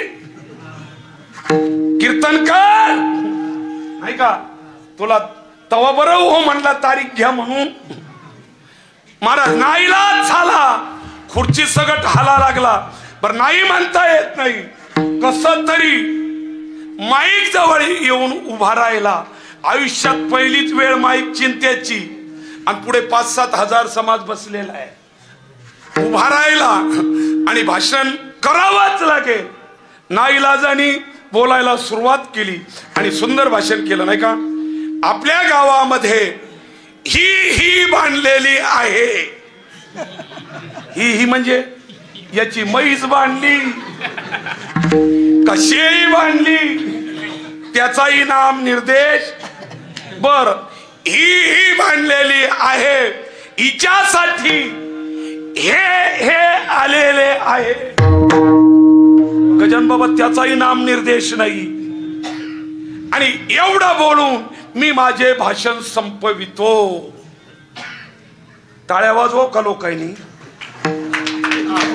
कीर्तन कर नाही का तुला तवा बरं हो म्हणला तारीख घ्या म्हणून. महाराज नाईलाज झाला. खुर्ची सगट हाला लागला. बर नाही म्हणता येत नाही. कसं तरी माईक जवळ येऊन उभा राहिला. आयुष्यात पहिलीच वेळ माईक चिंतेची. आणि पुढे 5-7 हजार समाज बसलेला आहे. उभा राहिला आणि भाषण करावंच लागेल. नाईलाजाने बोलायला सुरुवात केली आणि सुंदर भाषण केलं नाही का. आपल्या गावामध्ये ही बांधलेली आहे. ही म्हणजे याची म्हैस बांधली कशी बांधली त्याचाही नाम निर्देश. बर ही बांधलेली आहे हिच्यासाठी हे आलेले आहे. गजान बाबा त्याचाही नाम निर्देश नाही. आणि एवढं बोलून मी माझे भाषण संपवितो. टाळ्या वाजव का लोकांनी.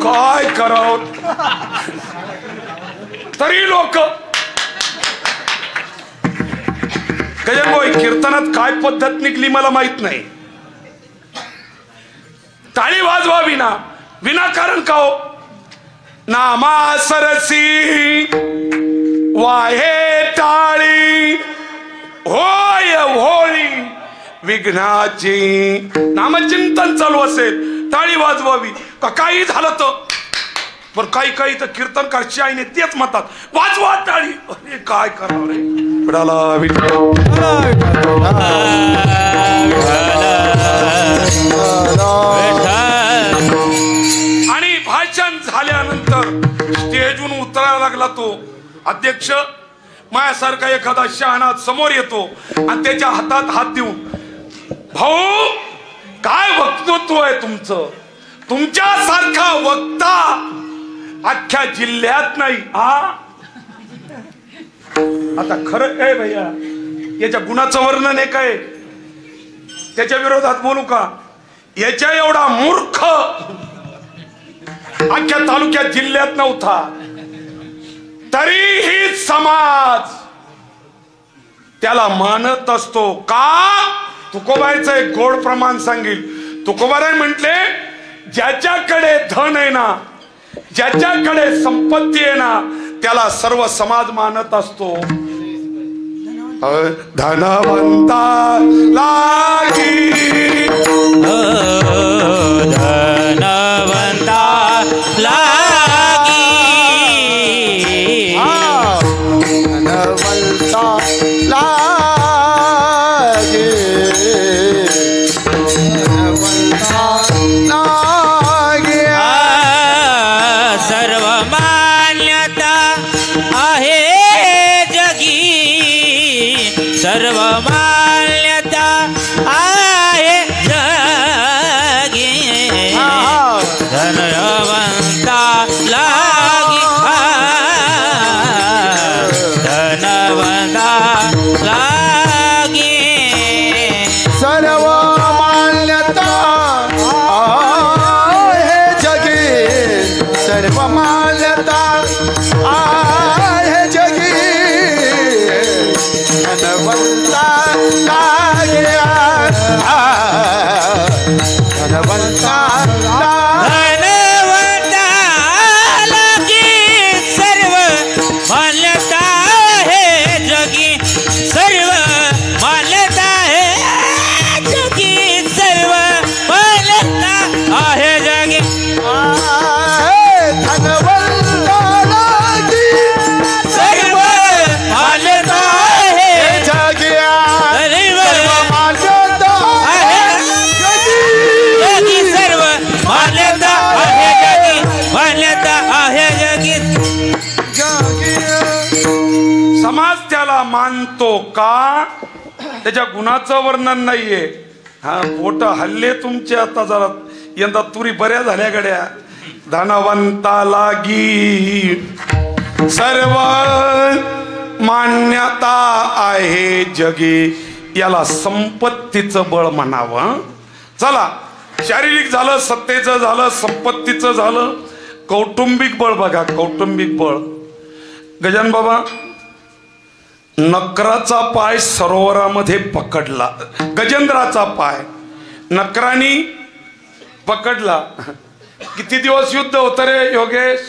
काय करावं तरी लोक गजनभाई कीर्तनात काय पद्धत निघली मला माहित नाही. टाळी वाजवा विनाकारण का हो. नामा सरसी वाहे टाळी होय होळी विघ्नाची. नामचिंतन चालू असेल टाळी वाजवावी का काही झालं तर पण काही तर कीर्तनकारची आईने तेच म्हणतात, वाजवा टाळी. अरे काय करणार रे. विठाला आणि भाषण झाल्यानंतर स्टेजवरून उतरायला लागला तो अध्यक्ष. माझ्यासारखा एखादा शहाणा समोर येतो आणि त्याच्या हातात हात देऊन, भाऊ काय वक्तृत्व आहे तुमचं, तुमच्यासारखा वक्ता अख्ख्या जिल्ह्यात नाही. आता खरं काय भैया, याच्या गुणाचं वर्णन आहे काय, त्याच्या विरोधात बोलू का. याच्या एवढा मूर्ख अख्ख्या तालुक्यात जिल्ह्यात नव्हता, तरीही समाज त्याला मानत असतो. का? तुकोबाईचं एक गोड प्रमाण सांगेल. तुकोबाराय म्हटले, ज्याच्याकडे धन आहे ना, ज्याच्याकडे संपत्ती आहे ना, त्याला सर्व समाज मानत असतो. धनवंता लागी धनवंता लागी धनवंता लागे धनवंता लागे सर्व मान्यता आहे जगी सर्व मान्यता आहे जगी धनवंता लागी धनवंता लागी सर्व मान्यता आहे जगी सर्व मान्यता आहे जगी धनवंता लागे धनवंता धनवंता लागी सर्व मान्यता आहे जगी सर्व मान्यता आहे जगी सर्व मान्यता आहे जगी धनवंता लागे सर्व मान्यता आहे जगी सर्व मान्यता आहे जगी सर्व मान्यता आहे जगी मान्यता आहे जगी समाज त्याला मानतो का? त्याच्या गुणाचं वर्णन नाहीये. हा पोट हल्ले तुमचे आता जरा यंदा तुरी बऱ्या झाल्या गड्या. धनवंता लागी सर्व मान्यता आहे जगी, याला संपत्तीचं बळ म्हणावं. चला, शारीरिक झालं, सत्तेचं झालं, संपत्तीचं झालं, कौटुंबिक बळ बघा. कौटुंबिक बळ, गजानन बाबा, नकराचा पाय सरोवरामध्ये पकडला, गजेंद्राचा पाय नकरानी पकडला. किती दिवस युद्ध होत रे योगेश?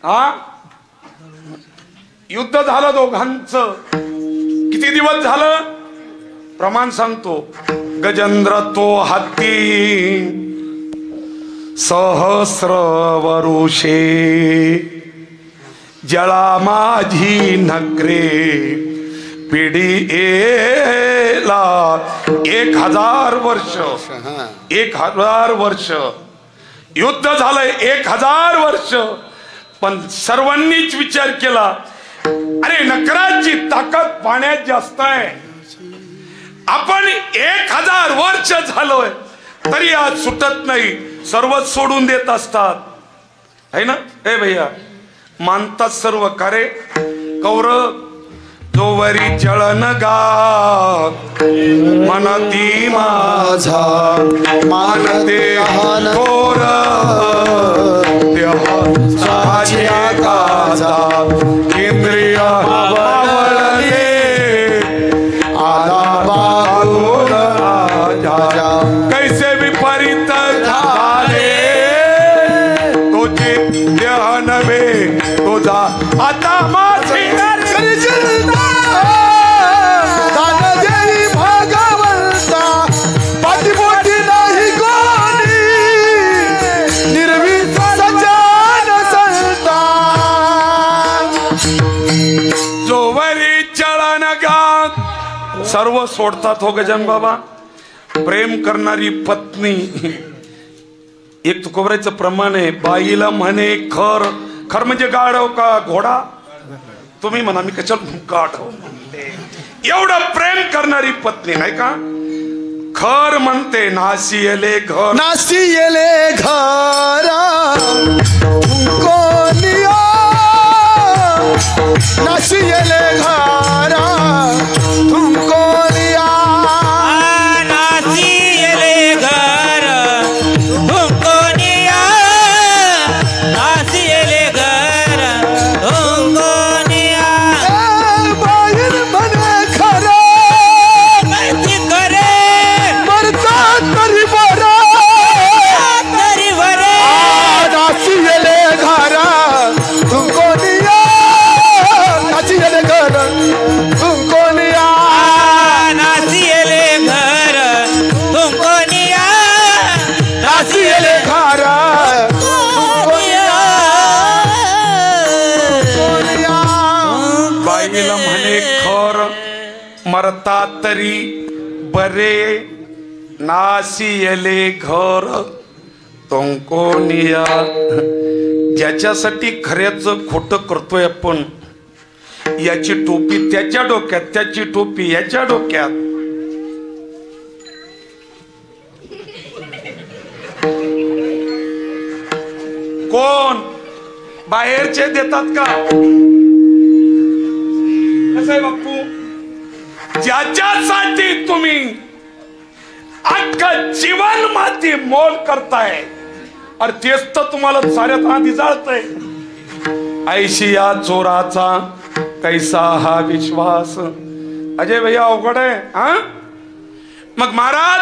हा, युद्ध झालं दोघांचं. किती दिवस झालं? प्रमाण सांगतो. गजेंद्र तो हत्ती सहस्र वरुषे, जळा माझी नगरे पिढी एला 1000 वर्ष. 1000 वर्ष युद्ध झालंय, 1000 वर्ष. पण सर्वांनीच विचार केला, अरे नकराची ताकद पाण्यात जास्त आहे. आपण 1000 वर्ष झालोय तरी आज सुटत नाही, सर्वच सोडून देत असतात, है ना? ए भैया, मानतात सर्व. का रे कौरव? जोवरी जळन गा मनती माझा मानते थोर साच्या काजा इंद्रिय आवळले आला बाळून राजा कैसे विपरीत झाले तुझे देह नव्हे तुझा आता माझी भगवंता पाठीपोटी नाही कोणी विचारा नका सर्व सोडतात हो गजानन बाबा. प्रेम करणारी पत्नी एक तुकोबराचं प्रमाण आहे. बाईला म्हणे खर, खर म्हणजे गाढव का घोडा? तुम्ही म्हणा मी कशाला गाढव म्हणते. एवढं प्रेम करणारी पत्नी नाही का खर म्हणते. नासियले घर, नासियले घरा तुमको लिया, नासियले घरा तुमको लिया, नासियले घर तुमको लिया, नासियले घर तुमको लिया. बाहेर म्हणे खरं माहिती करे मरतात तरी बरं, तरी बरे. नासियले घरा तुमको लिया, नासियले घर तुमको लिया, नासियले घर तुमको लिया, नासियले घरा तुमको लिया. बाईला म्हणे खर मरता तरी बरे. नासियले घर तुमको निया. ज्याच्यासाठी खऱ्याचं खोटं करतोय आपण याची टोपी त्याच्या डोक्यात, त्याची टोपी याच्या डोक्यात. कोण बाहेरचे देतात का? कसं आहे बाप्पू, ज्याच्यासाठी तुम्ही अख्खं जीवन माती मोल करताय अरे तेच तर तुम्हाला साऱ्यात आधी जाळतंय. ऐशी या चोराचा कैसा हा विश्वास. अजय भैया अवघड आहे हा. मग महाराज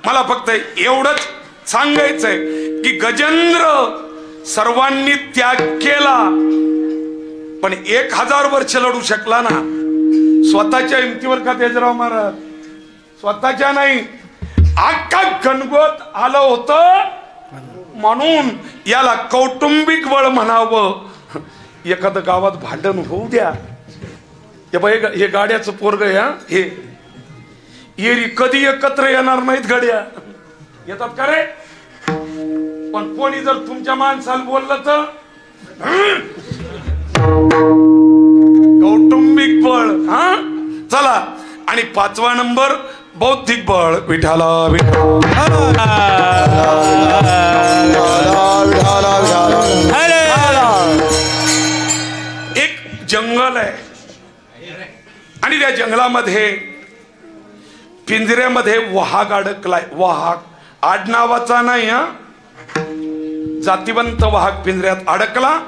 मला फक्त एवढंच सांगायचंय की गजेंद्र सर्वांनी त्याग केला पण 1000 वर्ष लढू शकला ना. स्वतःच्या हिमतीवर का तेजराव महाराज? स्वतःच्या नाही, अख्खा गणगोत आलं होतं म्हणून याला कौटुंबिक बळ म्हणावं. एखादं गावात भांडण होऊ द्या. हे गाड्याचं पोरग या हे येरी कधी एकत्र येणार नाहीत. गाड्या येतात का रे? पण कोणी जर तुमच्या माणसाला बोललं तर कौटुंबिक बळ. हा चला. आणि 5वा नंबर बौद्धिक बळ. विठाला एक जंगल आहे आणि त्या जंगलामध्ये पिंजऱ्यामध्ये वाघ अडकलाय. वाघ आडनावाचा नाही हा, जातीवंत वाघ पिंजऱ्यात अडकला.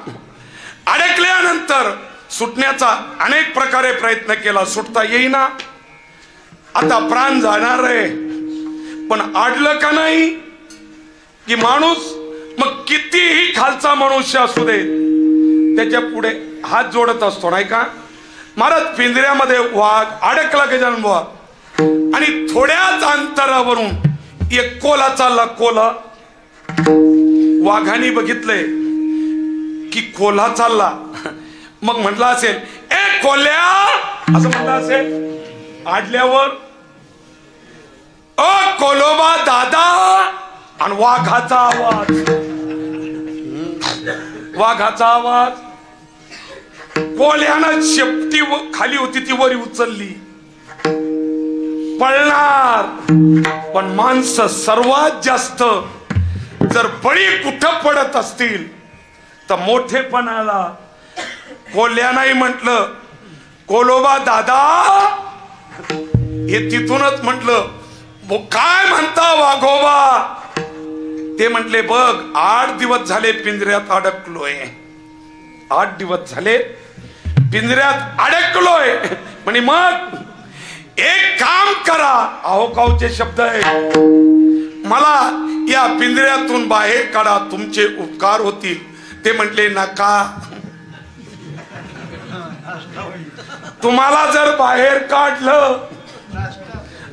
अडकल्यानंतर सुटण्याचा अनेक प्रकारे प्रयत्न केला, सुटता येईना. आता प्राण जाणार आहे पण अडलं का नाही की माणूस मग कितीही खालचा मनुष्य असू दे त्याच्या पुढे हात जोडत असतो नाही का. महाराज पिंजऱ्यामध्ये वाघ अडकला गजानन बुवा आणि थोड्याच अंतरावरून एक कोला चालला. कोला वाघाने बघितलंय की कोल्हा चालला. मग म्हटलं असेल ए कोल्ह्या असं म्हटलं असेल. आडल्यावर ओ कोलोबा दादा आणि वाघाचा आवाज. वाघाचा आवाज. कोल्ह्यानं शेपटी खाली होती ती वरी उचलली. पळणार पण माणसं सर्वात जास्त जर बळी कुठं पडत असतील तर मोठेपणाला. कोल्ह्या नाही म्हटलं कोलोबा दादा, हे तिथूनच म्हटलं काय म्हणता वाघोबा. ते म्हटले बघ 8 दिवस झाले पिंजऱ्यात अडकलोय. 8 दिवस झाले पिंजऱ्यात अडकलोय म्हणे मग एक काम करा. अहो काऊचे शब्द आहे. मला या पिंजऱ्यातून बाहेर काढा, तुमचे उपकार होतील. ते म्हटले नका. तुम्हाला जर बाहेर काढलं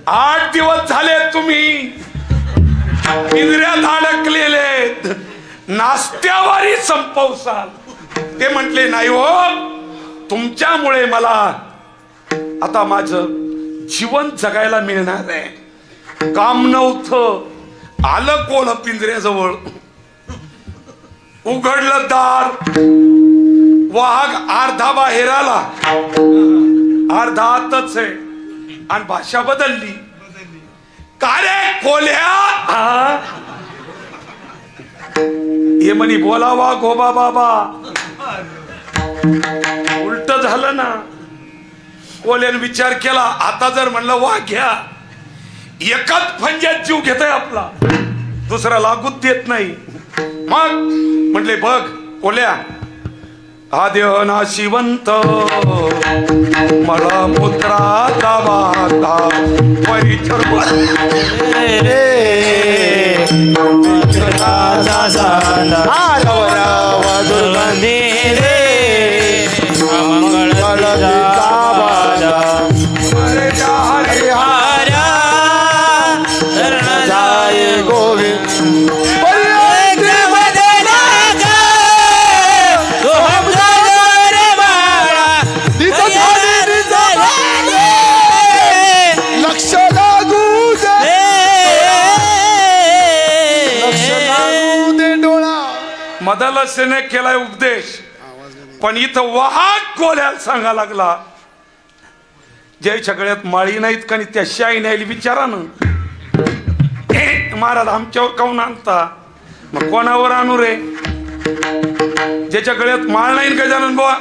8 दिवस झाले तुम्ही पिंजऱ्यात अडकलेले, नाश्त्यावरही संपवसाल. ते म्हटले नाही हो, तुमच्यामुळे मला आता माझं जीवन जगायला मिळणार आहे. काम नव्हतं, आलं कोल पिंजऱ्याजवळ, उघडलं दार, वाघ अर्धा बाहेर आला, अर्धा आतच आहे, आणि भाषा बदलली. का रे कोल्या? हे म्हणी बोलावा गोबा बाबा. उलट झालं ना. कोल्याने विचार केला, आता जर म्हणलं वाघ घ्या, एकाच फंजात जीव घेतोय आपला, दुसरा लागूच देत नाही. मग म्हटले बघ कोल्या, हा देह नाशिवंत, मला पुत्राचा बाता परिचर मदलसेने केलाय उपदेश, पण इथं वाहक कोल्याला सांगा लागला, ज्याच्या गळ्यात माळी नाहीत का त्या शाई न्यायला विचारा ना. महाराज आमच्यावर काऊन आणता? मग कोणावर आणू रे? ज्याच्या गळ्यात माळ नाही गजानन बुवा,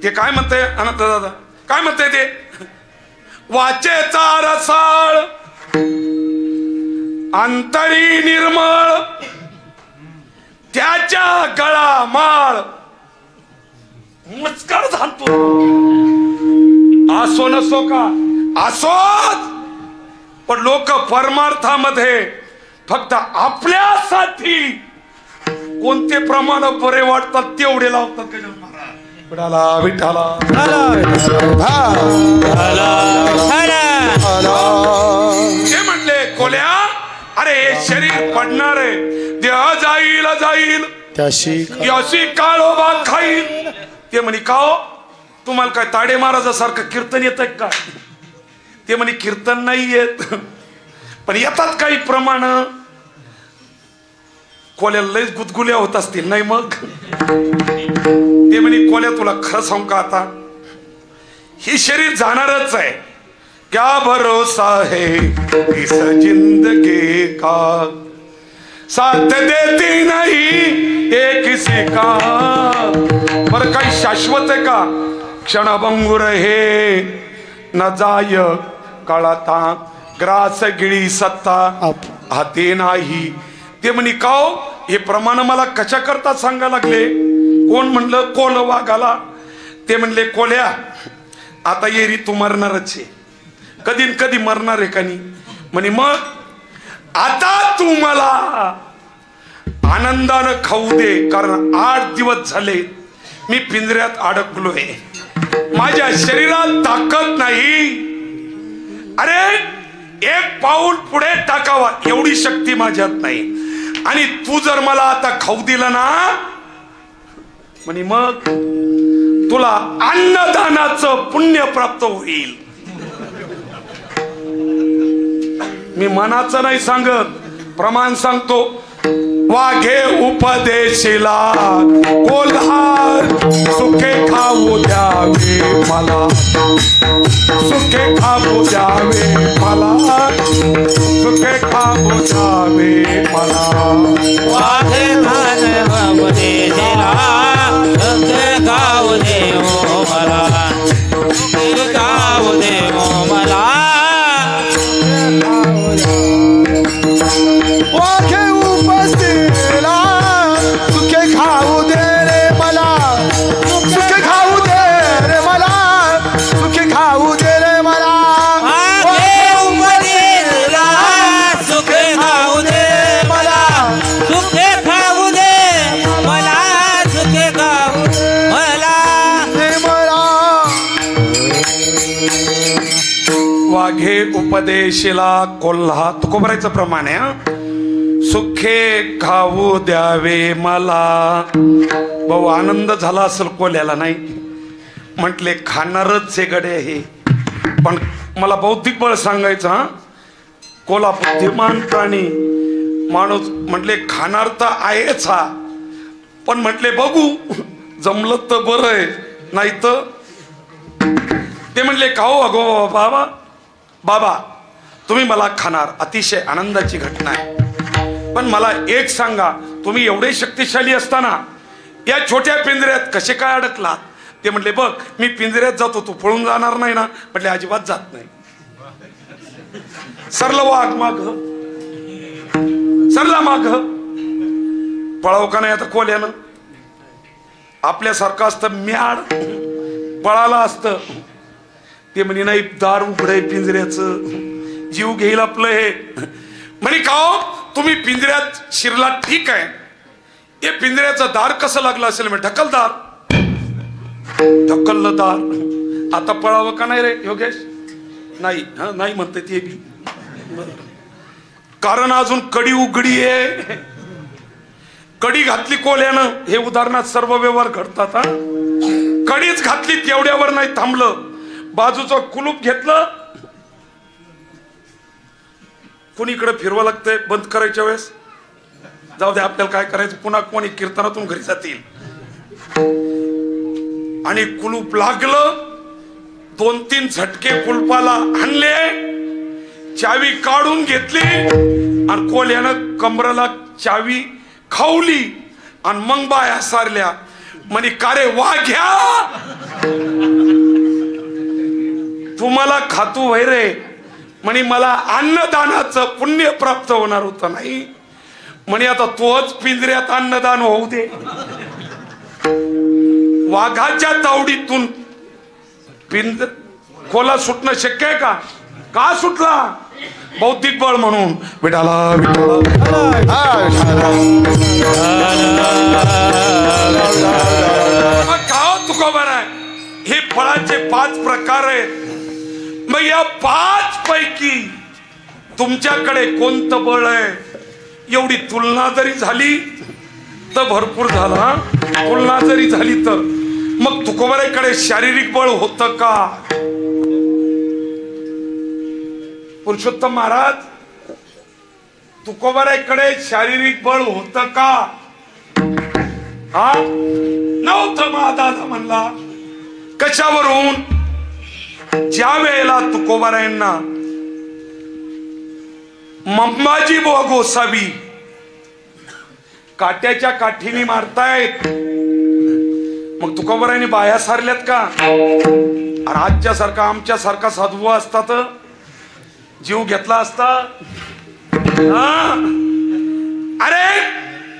ते काय म्हणते अनंत दादा, काय म्हणते ते? वाचेचा रसाळ अंतरी निर्मळ, त्याच्या गळा माळ मुचकाळ झालतो. असो नसो का असोच, पण लोक परमार्थामध्ये फक्त आपल्यासाठी कोणते प्रमाण बरे वाटतात तेवढे लावतात. विठाला विठाला ते म्हणले कोल्या, अरे हे शरीर पडणार आहे, देह जाईल जाईल, त्याशी काळोबा खाईल. ते म्हणे का हो, तुम्हाला काय ताडे महाराजासारखं कीर्तन येत का? ते म्हणे कीर्तन नाही येत, पण येतात काही प्रमाण. कोल्याला लयच गुदगुल्या होत असतील नाही? मग ते म्हणे कोल्या तुला खरं सांगू का, आता हे शरीर जाणारच आहे. क्या भरोसा है इस जिंदगी का, साथ देती नहीं ये किसी का. पर काही शाश्वत आहे का? क्षणभंगुर हे न जाय काळाता, ग्रास गिळी सत्ता हाती नाही. ते म्हणे काव हे प्रमाण मला कशा करता सांगा लागले? कोण म्हणलं? कोल वाघाला. ते म्हणले कोल्या, आता येरी तू मरणारच आहे, कधी न कधी मरणार आहे का नाही? म्हणे मग आता तू मला आनंदानं खाऊ दे, कारण 8 दिवस झाले मी पिंजऱ्यात अडकलोय, माझ्या शरीरात ताकद नाही. अरे एक पाऊल पुढे टाकावा एवढी शक्ती माझ्यात नाही, आणि तू जर मला आता खाऊ दिला ना, म्हणे मग तुला अन्नदानाचं पुण्य प्राप्त होईल. मी मनाचं नाही सांगत, प्रमाण सांगतो. वाघे उपदेशिला कोल्हार, सुखे खाऊ द्यावे मला, सुखे खाऊ द्यावे मला, सुखे खाऊ द्यावे मला. वाघे उपदेशिला सुखे खाऊ देवो मला, सुखे खाऊ देवो मला. वाघे उपस्थिला सुखे खाऊ दे रे मला, सुखे खाऊ दे रे मला, सुखे खाऊ दे रे मला. वाघे उपदेशिला सुखे खाऊ दे मला, सुखे खाऊ दे मला, सुखे खाऊ मला दे मला. वाघे उपदेशिला कोल्हा, तुकोबरायचं प्रमाण आहे हा. सुखे खाऊ द्यावे मला. भाऊ आनंद झाला असेल कोल्याला नाही? म्हटले खाणारच हे गडे हे, पण मला बौद्धिक बळ सांगायचं हा. कोला बुद्धिमान प्राणी माणूस म्हटले खाणार तर आहेच हा, पण म्हटले बघू जमलं तर बरं आहे, नाही तर ते म्हटले खाऊ. अगो बाबा बाबा तुम्ही मला खाणार, अतिशय आनंदाची घटना आहे. पण मला एक सांगा, तुम्ही एवढे शक्तिशाली असताना या छोट्या पिंजऱ्यात कसे काय अडकलात? ते म्हटले बघ मी पिंजऱ्यात जातो, तू पळून जाणार नाही ना? म्हटले अजिबात जात नाही. सरला वाघ माग, सरला माग, पळाव का नाही आता कोल्यानं? आपल्यासारखं असतं म्याड पळाला असतं. ते म्हणे नाही दार उघडे पिंजऱ्याचं, जीव घेईल आपलं हे. म्हणे का तुम्ही पिंजऱ्यात शिरला ठीक आहे, हे पिंजऱ्याचं दार कसं लागलं असेल? म्हणजे ढकलदार, ढकललं दार. आता पळावं का नाही रे योगेश? नाही हा नाही म्हणते ते बी, कारण अजून कडी उघडी आहे. कडी घातली कोल्यानं, हे उदाहरणात सर्व व्यवहार घडतात हा. कडीच घातली तेवढ्यावर नाही थांबलं, बाजूचं कुलूप घेतलं. कुणीकडे फिरवा लागतंय बंद करायच्या वेळेस? जाऊ दे आपल्याला काय करायचं, पुन्हा कोणी कीर्तनातून घरी जातील. आणि कुलूप लागलं, 2-3 झटके कुलपाला आणले, चावी काढून घेतली आणि कोल्यानं कमराला चावी खावली आणि मग बाया सारल्या. म्हणे का रे वा घ्या, तुम्हाला खातू वय रे. म्हणे मला अन्नदानाचं पुण्य प्राप्त होणार होतं नाही. म्हणे आता तोच पिंजऱ्यात अन्नदान होऊ दे. वाघाच्या तावडीतून खोला सुटणं शक्य आहे का? का सुटला? बौद्धिक बळ म्हणून. विठाला का तुका बरं आहे. हे फळाचे 5 प्रकार आहेत. मग या 5 पैकी तुमच्याकडे कोणतं बळ आहे? एवढी तुलना जरी झाली तर भरपूर झाला. तुलना जरी झाली तर मग तुकोबाराकडे शारीरिक बळ होतं का? पुरुषोत्तम महाराज तुकोबाराकडे शारीरिक बळ होतं का? हा नव्हतं. दादा म्हणला कशावरून? ज्या वेळेला तुकोबारायांना मंबाजी बुवा गोसावी काट्याच्या काठीने मारतायत, मग तुकोबारायांनी बाया सारल्यात का? आजच्या सारखा आमच्या सारखा साधू असता तर जीव घेतला असता. अरे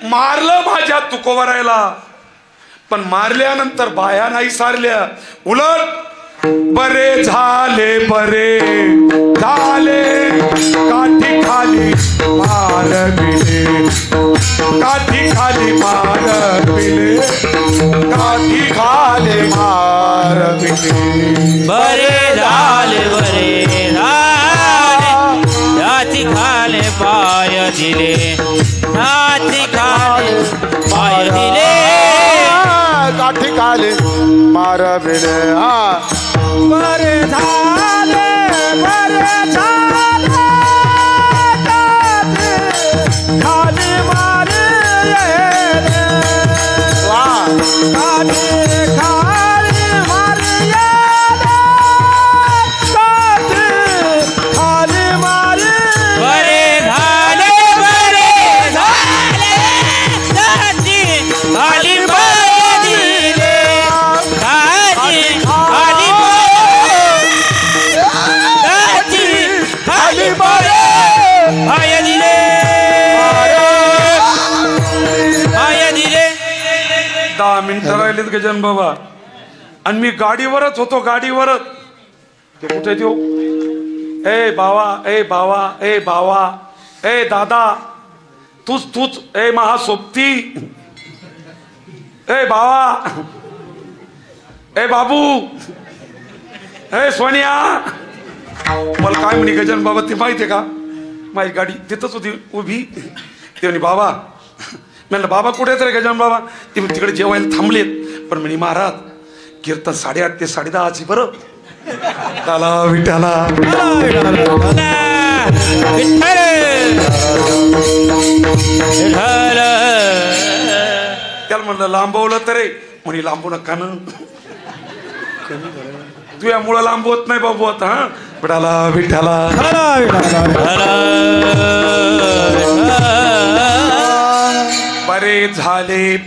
मारलं माझ्या तुकोबारायला, पण मारल्यानंतर बाया नाही सारल्या. उलट बरे झाले, बरे झाले, काठी खाली मार पिले, काठी खाली मार पिले, काठी खाली मार पिले. बरे झाले, बरे झाले, हाती खाले पाय दिले, हाती खाले पाय दिले, काठी खाली मार पिले. बरे झाले, बरे झाले, खाली मारे काठी खाली मारे, खाली मारे. बरे झाले, बरे झाले, हाती खाली पाय दिले, हाती खाली खाली पाय दिले, पाय दिले. 10 मिनिटं राहिलेत गजानन बाबा, आणि मी गाडीवरच होतो, गाडीवरच. ते कुठे देऊ? ए बावा, ए बावा, ए बावा, ए दादा, तूच तूच, ए महासोबती, ए बावा, ए बाबू, ए सोनिया. मला काय म्हणे गजानन बाबा ते माहितीये का? माझी गाडी तिथंच होती उभी. ते म्हणे बाबा. म्हणलं बाबा कुठे तर गजानन बाबा? ते तिकडे जेवायला थांबलेत. पण म्हणे महाराज कीर्तन 8:30 ते 10:30 बरं. त्याला विठाला त्याला म्हणलं लांबवलं तरी म्हणे लांबू नका ना, तुझ्यामुळं लांबवत नाही बाबू आता. हा विठाला विठाला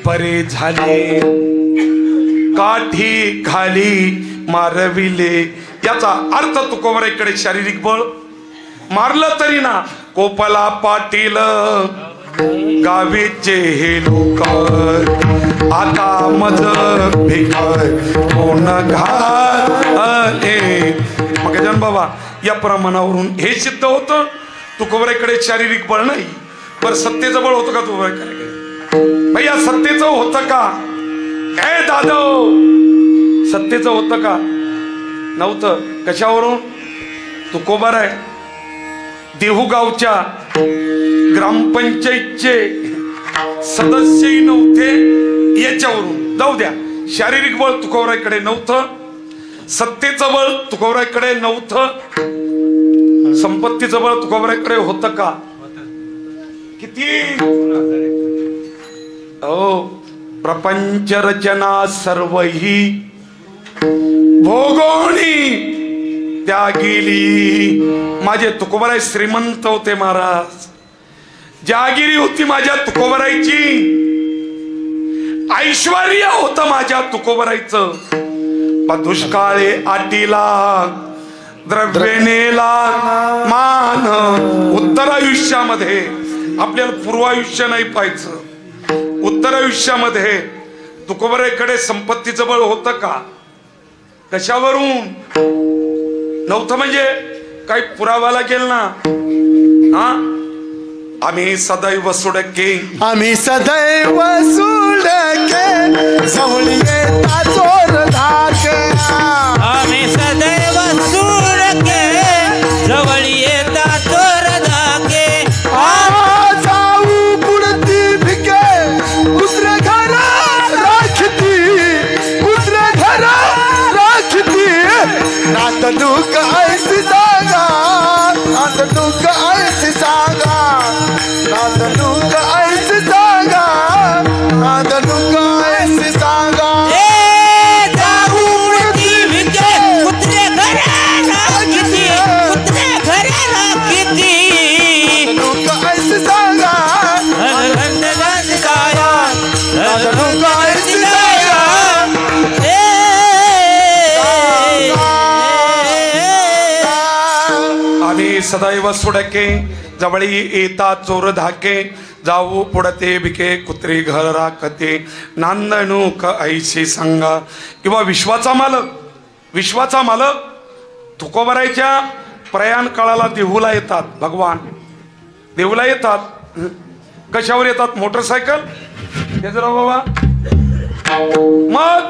परे झाले काठी खाली मारविले. याचा अर्थ तुकोबराईकडे शारीरिक बळ मारलं तरी ना कोपला पाटील गावीचे हे लोक आता मज भिकार कोण घाले. मग गजानन बाबा या प्रमाणावरून हे सिद्ध होतं तुकोबराईकडे शारीरिक बळ नाही, पर सत्तेचं बळ होतं का तुकोबराईकडे? भैया सत्तेचं होतं का? काय दादो सत्तेचं होतं का? नव्हतं. कशावरून? तुकोबाराय देहू गावच्या ग्रामपंचायतचे सदस्यही नव्हते याच्यावरून. जाऊ द्या, शारीरिक बळ तुकोबराईकडे नव्हतं, सत्तेचं बळ तुकोबराईकडे नव्हतं, संपत्तीचं बळ तुकोबराईकडे होतं का? किती प्रपंच रचना सर्वही भोगोणी त्या गेली. माझे तुकोबराई श्रीमंत होते महाराज, जागिरी होती माझ्या तुकोबराईची, ऐश्वर्य होतं माझ्या तुकोबराईचं. दुष्काळे आटीला द्रव्यनेला मान. उत्तर आयुष्यामध्ये आपल्याला पूर्व आयुष्य नाही पाहायचं, उत्तर आयुष्यामध्ये तुकोबराईकडे संपत्तीचं बळ होतं का? कशावरून नव्हतं म्हणजे काही पुरावा लागेल ना. हा आम्ही सदैव सुडके आम्ही सदैव सुडके जवळ येता चोर धाके. आम्ही सदैव सुडके जवळ येता चोर धाके. जाऊ पुढती भिके कुत्रे घर राखती, कुत्रे घर राखती. नात दुःख ऐसी सांगा, नात दुःख ऐसी सांगा, नात दुःख ऐसी सांगा, नात दुःख ऐसी सांगा. जाऊ पुढती भिके कुत्रे घर राखती, कुत्रे घर राखती. दुःख ऐसी सांगा, नात दुःख ऐसी सांगा. आम्ही सदैव सुडके जवळी येता चोर धाके. जाऊ पुढते भिके कुत्रे घर राखते. नांदणूक ऐशी सांगा. किंवा विश्वाचा मालक तुकोबराईच्या प्रयाण काळाला देहूला येतात. भगवान देहूला येतात. कशावर येतात? मोटरसायकल. तेजराव बाबा मग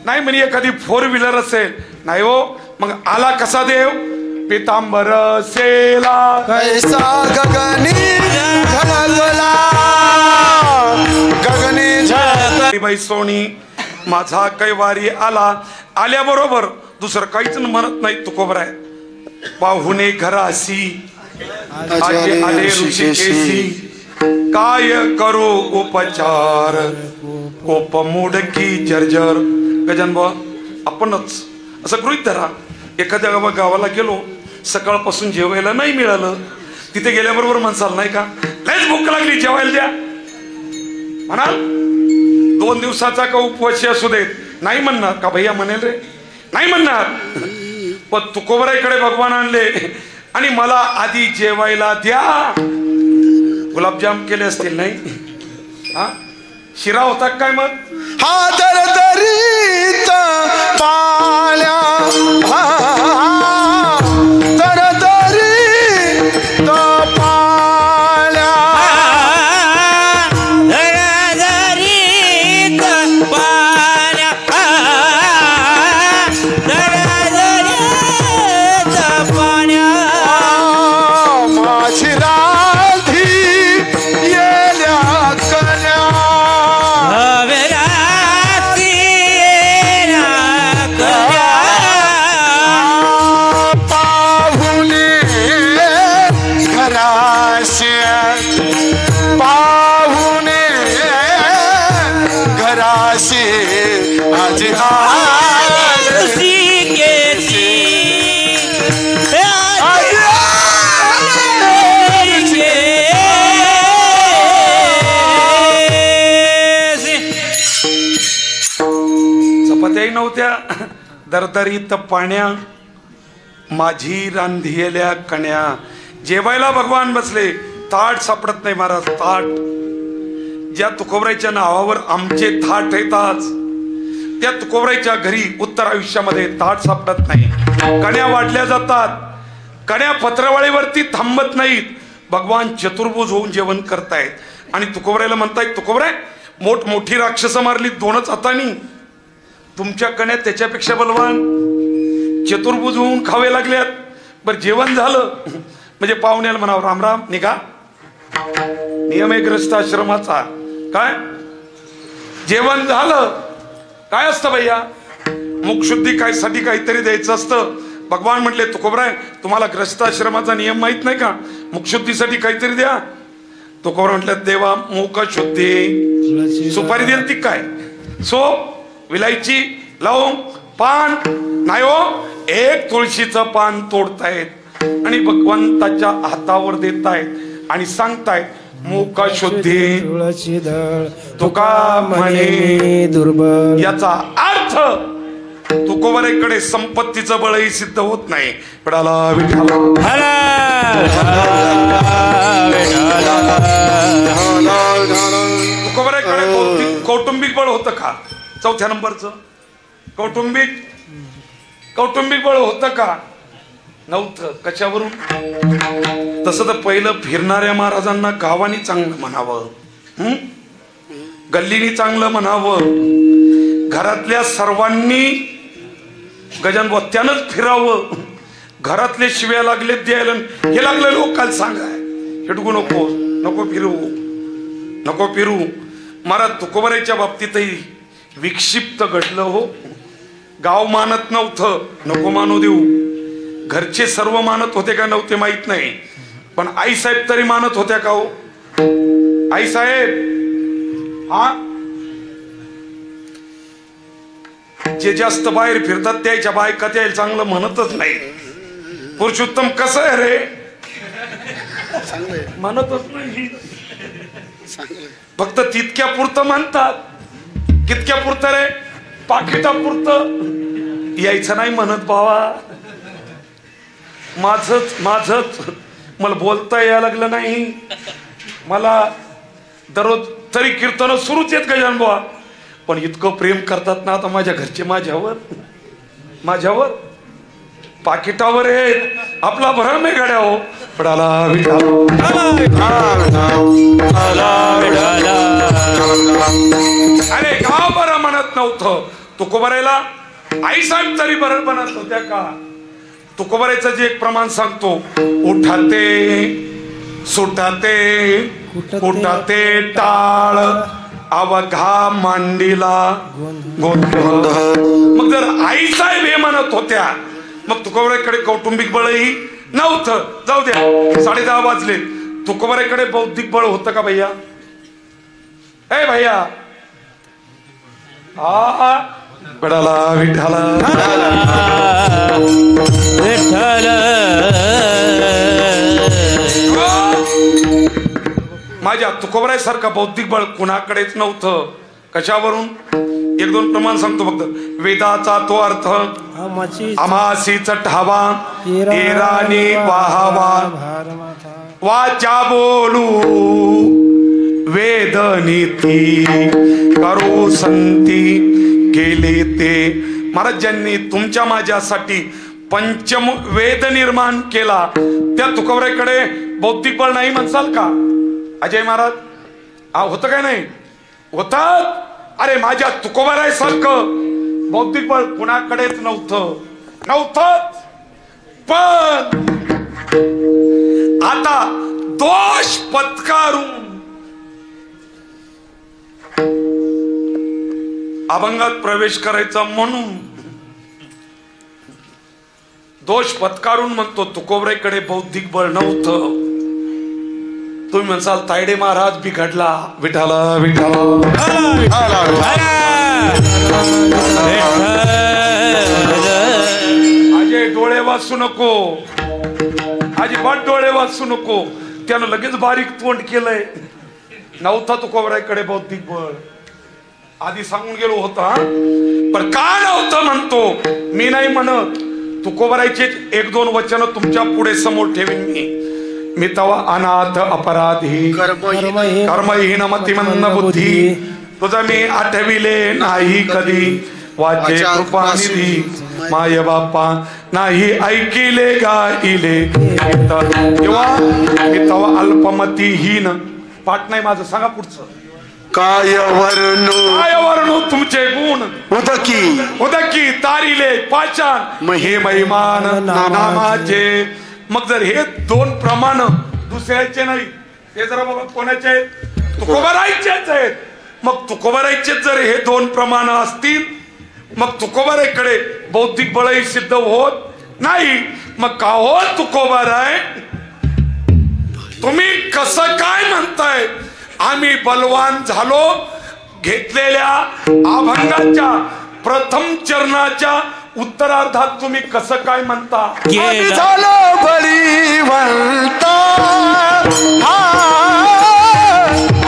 नाही म्हणे एखादी 4 व्हीलर असेल. नाही हो, मग आला कसा देव? पितांबर सेला कैसा गगनी झळकला, गगनी बाई सोनी माझा कैवारी आला. आल्याबरोबर दुसरं काहीच म्हणत नाही तुकोबराय. पाहुणे घरासी आले ऋषिकेशी, काय करू उपचार कोप मुडकी जर्जर. गजानन बाबा आपणच असं गृहीत धरा, एखाद्या गावाला गेलो, सकाळपासून जेवायला नाही मिळालं, तिथे गेल्याबरोबर म्हणसाल नाही का लयच भूक लागली जेवायला द्या म्हणाल. 2 दिवसाचा का उपवास असू देत, नाही म्हणणार का भैया म्हणेल रे, नाही म्हणणार. पण तुकोबराईकडे भगवान आणले आणि मला आधी जेवायला द्या. गुलाबजाम केले असतील नाही, हा शिरा होता काय? मग हा दरदरीत पाल्या, दरदरीत पाल्या, दरदरीत पाल्या, दरदरीत पाल्या. माझी राधी येल्या कन्या. हवेराती चौथ्या दरदरीत पाण्या माझी रांधियल्या कण्या. जेवायला भगवान बसले, ताट सापडत नाही महाराज. ताट ज्या तुकोबराईच्या नावावर आमचे थाट येतात त्या तुकोबराईच्या घरी उत्तर आयुष्यामध्ये ताट सापडत नाही. कण्या वाढल्या जातात, कण्या पत्रवाळीवरती थांबत नाहीत. भगवान चतुर्भुज होऊन जेवण करतायत आणि तुकोबराईला म्हणतायत, तुकोबराय मोठी राक्षसं मारली 2च हातांनी, तुमच्या कण्या त्याच्यापेक्षा बलवान चतुर्भुज होऊन खावे लागल्यात. बरं जेवण झालं म्हणजे पाहुण्याला म्हणावं राम राम निघा. नियम आहे ग्रस्त आश्रमाचा. काय जेवण झालं काय असतं भैया, मुखशुद्धी काय साठी काहीतरी द्यायचं असतं. भगवान म्हटले, तुकोबराय तुम्हाला ग्रस्त आश्रमाचा नियम माहित नाही का, मुखशुद्धीसाठी काहीतरी द्या. तुकोबराय म्हटलं, देवा मुख शुद्धी सुपारी दिली ती काय, सोप विलायची लवंग पान नाही हो, एक तुळशीचं पान तोडतायत आणि भगवंताच्या हातावर देतायत आणि सांगतायत मुख शुद्धी तुका म्हणे दुर्बल. याचा अर्थ तुकोबराईकडे संपत्तीचं बळही सिद्ध होत नाही. पडाला तुकोबराईकडे कौटुंबिक बळ होतं का, 4थ्या नंबरचं कौटुंबिक बळ होतं का, नव्हतं. कशावरून, तसं तर पहिलं फिरणाऱ्या महाराजांना गावानी चांगलं म्हणावं, गल्लीनी चांगलं म्हणावं, घरातल्या सर्वांनी गजानबा त्यानंच फिरावं. घरातले शिव्या लागले द्यायला, हे लागलं लोकांना सांगाय हिडकू नको फिरू. महाराज तुकोबराईच्या बाबतीतही विक्षिप्त घडलं हो. गाव मानत नव्हतं, नको मानू देऊ. घरचे सर्व मानत होते का नव्हते माहित नाही, पण आई साहेब तरी मानत होत्या का हो. आई साहेब हा जे जास्त बाहेर फिरतात त्याच्या बायका त्याला चांगलं म्हणतच नाही. पुरुषोत्तम कसं आहे रे, म्हणतच नाही. फक्त तितक्या पुरतं म्हणतात. कितक्या पुरतं रे, पाकिटा पुरतं. यायचं नाही म्हणत बाबा. माझच मला बोलता यायला लागलं नाही. मला दररोज तरी कीर्तन सुरूच येत गजानन बुवा, पण इतकं प्रेम करतात ना आता माझ्या घरचे माझ्यावर पाकिटावर आहे. आपला भरम आहे गाड्या हो. पडाला अरे गाव बरं म्हणत नव्हतं. तुकोबराईला आई साहेब तरी बरं म्हणत होत्या का. तुकोबराईचं जे एक प्रमाण सांगतो, उठाते सुटाते उठाते टाळ अवघा मांडीला गोंधळ. मग जर आई साहेब हे म्हणत होत्या, मग तुकोबराईकडे कौटुंबिक बळही नव्हतं. जाऊ द्या, 10:30 वाजले. तुकोबराईकडे बौद्धिक बळ होतं का भैया, ए भैया. हा पडाला विठाला माझ्या तुकोबराई सारखं बौद्धिक बळ कुणाकडेच नव्हतं. कशावरून, 1-2 प्रमाण सांगतो फक्त. वेदाचा तो अर्थ अमासीचा ठावा एराने वाहावा वाचा बोलू वेद नीती करो संती केले ते. महाराजांनी तुमच्या माझ्यासाठी पंचम वेद निर्माण केला. त्या तुकोबराईकडे बौद्धिक बळ नाही म्हणसाल का अजय महाराज? होतं काय नाही होतात. अरे माझ्या तुकोबराई सारखं बौद्धिक बळ कुणाकडेच नव्हतं. पण आता दोष पत्कारून अभंगात प्रवेश करायचा म्हणून दोष पत्कारून म्हणतो तुकोबराईकडे बौद्धिक बळ नव्हतं. तुम्ही म्हणसाल तायडे महाराज बिघडला. विठाला अजय डोळे वाचू नको, अजिबात डोळे वाचू नको. त्यानं लगेच बारीक तोंड केलंय. नव्हता तुकोबराईकडे बौद्धिक बळ. आधी सांगून गेलो होता पण का नव्हतं म्हणतो मी नाही म्हणत. तुकोबरायचे एक दोन वचन तुमच्या पुढे समोर ठेवीन मी तवा अनाथ अपराधी कर्महीन मतिमंद बुद्धी तुझा मी आठविले नाही कधी वाचे कृपानिधी माय बापा नाही ऐकिले गाईले तेव्हा मी तवा अल्पमतीहीन. पाठ नाही माझं, सांगा पुढचं. काय वर्णू तुमचे गुण उदकी तारिले पाचान हे महिमान नामाचे. मग जर हे दोन प्रमाण दुसऱ्याचे नाही ते जरा बघा कोणाचे आहेत? तुकोबारायचेच आहेत. मग तुकोबारायचे जर हे दोन प्रमाण असतील मग तुकोबारायकडे बौद्धिक बळही सिद्ध होत नाही. मग का हो तुकोबाराय तुम्ही कसं काय म्हणताय? आम्ही बलवान झालो घेतलेल्या अभंगाच्या प्रथम चरणाच्या उत्तरार्धात तुम्ही कसं काय म्हणता? आम्ही झालो बळीवंता,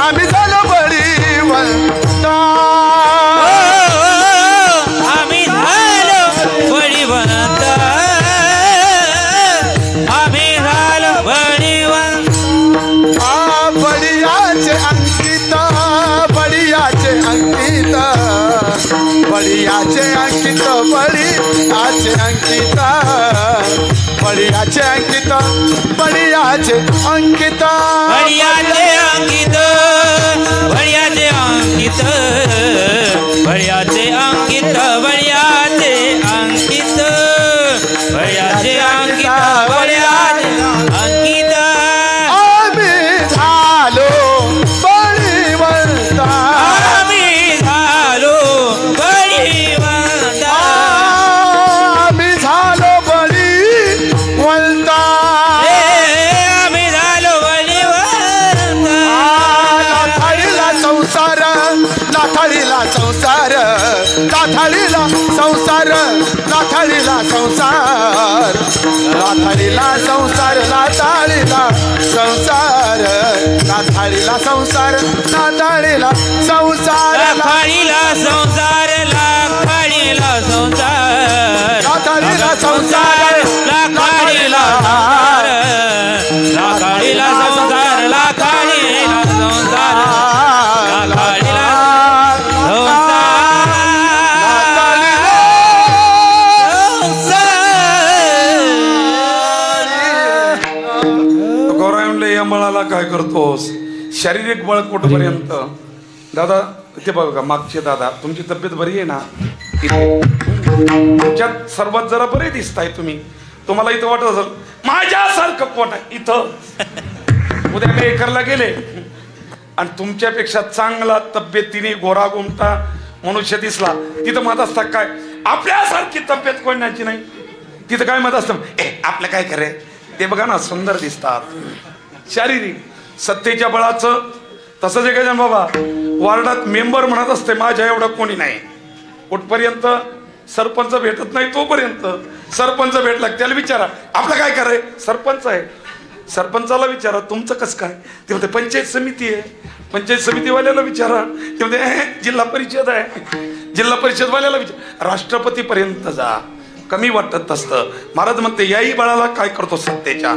आम्ही झालो बळीवंता, आम्ही झालो बळीवंता, आम्ही झालो बळीवंत. बळीयाचे अंकित, बळीयाचे अंकित, बळीयाचे अंकित, बळीयाचे अंकित, बळीयाचे अंकित, बळीयाचे अंकित, बळीयाचे अंकित, बळीयाचे अंकित, बळीयाचे अंकित, बळीयाचे अंकित, बळीयाचे अंकित, बळीयाचे अंकित. आम्ही झालो बळीवंता, आम्ही झालो बळीवंता, आम्ही झालो बळीवंता. आम्ही झालो बळीवंता. नाथाळीला संसार, नाथाळीला संसार, नाथाळीला संसार, नाथाळीला संसार, नाथाळीला संसार, नाथाळीला संसार, नाथाळीला संसार, नाथाळीला संसार, लाखाळीला संसार, लाखाळीला संसार, नाथाळीला संसार, लाखाळीला संसार, लाखाळीला संसार, लाखाळीला संसार, लाखाळीला गौरायमले या बळाला काय करतोस? शारीरिक बळ कुठपर्यंत? दादा ते बघा का मागचे दादा तुमची तब्येत बरी आहे ना? तुमच्यात सर्वात जरा बरे दिसताय तुम्ही. तुम्हाला इथं वाटत असेल माझ्यासारखं कोण आहे इथं. उद्या मी एकरला गेले आणि तुमच्यापेक्षा चांगला तब्येतीने गोरा गोमटा मनुष्य दिसला तिथं मत असता काय आपल्यासारखी तब्येत कोणाची नाही. तिथं काय मत असतं आपलं काय करे ते बघा ना सुंदर दिसतात शारीरिक. सत्तेच्या बळाचं तसंच एक जण बाबा वार्डात मेंबर म्हणत असते माझ्या एवढं कोणी नाही. कुठपर्यंत सरपंच भेटत नाही तोपर्यंत. सरपंच भेटला त्याला विचारा आपलं काय कराय सरपंच आहे. सरपंचाला विचारा तुमचं कसं काय ते म्हणते पंचायत समिती आहे. पंचायत समितीवाल्याला विचारा ते म्हणते जिल्हा परिषद आहे. जिल्हा परिषदवाल्याला विचार राष्ट्रपतीपर्यंत जा. कमी वाटत असतं. महाराज म्हणते याही बळाला काय करतो? सत्तेच्या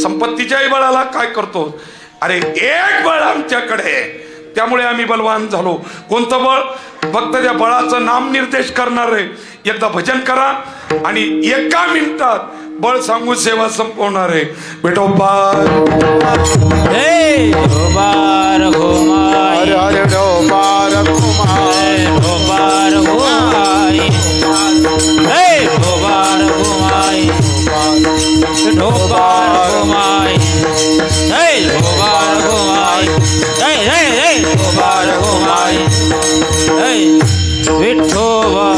संपत्तीच्याही बळाला काय करतो? अरे एक बळ आमच्याकडे त्यामुळे आम्ही बलवान झालो. कोणतं बळ? फक्त त्या बळाचं नाम निर्देश करणार आहे. एकदा भजन करा आणि एका मिनिटात बळ सांगून सेवा संपवणार आहे. विठोबा हे गोबार घुमाई, हरे हरे डोबार घुमाई, गोबार घुमाई, हे गोबार घुमाई, गोबार घुमाई, हे गोबार घुमाई, हे गोबार घुमाई, हे विठोबा.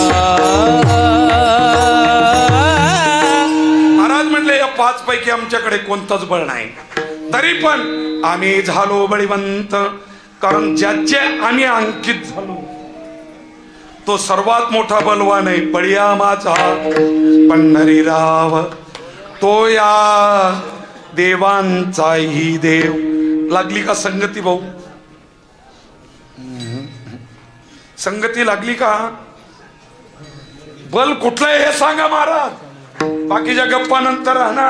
महाराज म्हणले या पाच पैकी आमच्याकडे कोणतंच बळ नाही. तरी पण आम्ही झालो बळीवंत. कारण ज्याचे आम्ही अंकित झालो तो सर्वात मोठा बलवान आहे. बळिया माझा पंढरीराव तो या देवांचाही देव. लागली का संगती भाऊ? संगती लागली का? बल कुठलं आहे हे सांगा महाराज, बाकीच्या गप्पा नंतर ना.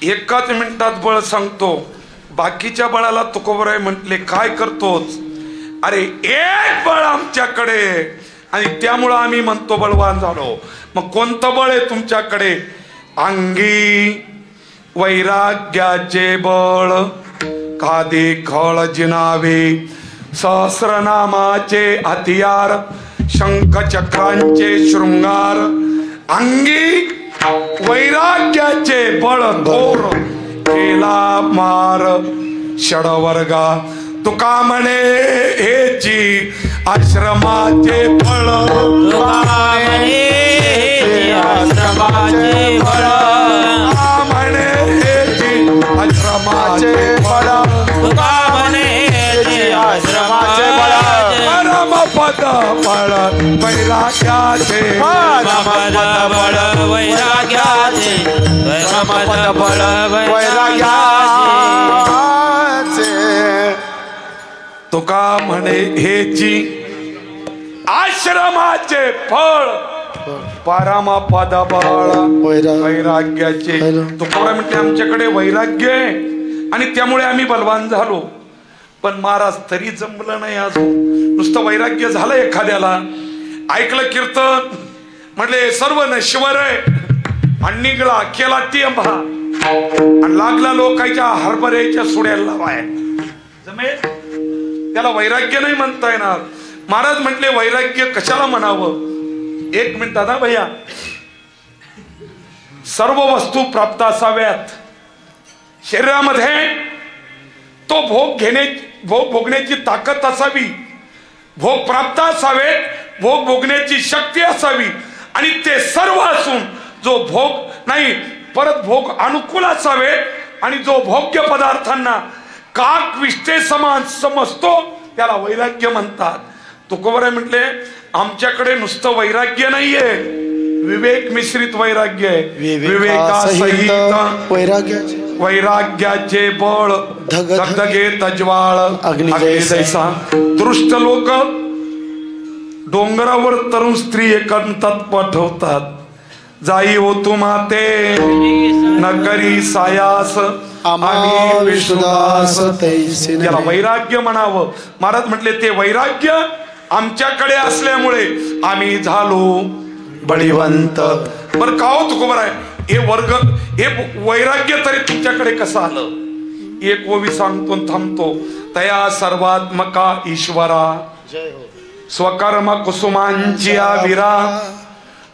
एकाच मिनिटात बळ सांगतो. बाकीच्या बळाला तुकोबराय म्हटले काय करतोच? अरे एक बळ आमच्याकडे आणि त्यामुळं आम्ही म्हणतो बळवान झालो. मग कोणतं बळ आहे तुमच्याकडे? अंगी वैराग्याचे बळ, कादे खळ जिनावे, सहस्रनामाचे हतियार, शंख चक्रांचे शृंगार. अंगी वैराग्याचे बळ थोर, केला मार षडवर्गा. तुका म्हणे हेची आश्रमाचे फळ, आश्रमाचे फळ, म्हणे हेची आश्रमाचे फळ, आश्रमाचे फळ. परम पद फळ वैराग्याचे, बळ वैराग्याचे, बळ वैराग्याचे. तुका म्हणे हेची आश्रमाचे फळ, परम पद फळ वैराग्याचे. तुकाराम म्हटले आमच्याकडे वैराग्य आहे आणि त्यामुळे आम्ही बलवान झालो. पण महाराज तरी जमलं नाही अजून. नुसतं वैराग्य झालं एखाद्याला, ऐकलं कीर्तन, म्हटले सर्व नश्वर आहे आणि निघला केला टिंबा आणि लागला लोकांच्या हरभऱ्याच्या सुड्याला लावाय. जमेल? त्याला वैराग्य नाही म्हणता येणार. महाराज म्हटले वैराग्य कशाला म्हणावं? एक मिनिट दादा भैया, सर्व वस्तू प्राप्त असाव्यात शरीरामध्ये, तो भोग भोगण्याची ताकद असावी, भोग प्राप्त असावेत, भोग भोगण्याची शक्ती असावी आणि ते सर्व असून जो भोग नाही परत भोग अनुकूल असावेत आणि जो भोग्य पदार्थांना काक विष्टे समान समजतो त्याला वैराग्य म्हणतात. तुकोबराय म्हटले आमच्याकडे नुसतं वैराग्य नाहीये, विवेक मिश्रित वैराग्य आहे. विवेकासहित वैराग्याचे वैराग्याचे बळ, धगधगे तज्वाळ अग्नी जैसा. दृष्ट लोक डोंगरावर तरुण स्त्री एकांतात पाठवतात. जाई हो तू माते न करी सायास आम्ही विष्णुदास. त्याला वैराग्य म्हणावं. महाराज म्हटले ते वैराग्य आमच्याकडे असल्यामुळे आम्ही झालो बळीवंत. बरं का हो तुकोबराय, हे वर्ग हे वैराग्य तरी तुमच्याकडे कसं आलं? एक ओवी सांगतो थांबतो. तया सर्वात्मका ईश्वरा, स्वकर्म कुसुमांची विरा,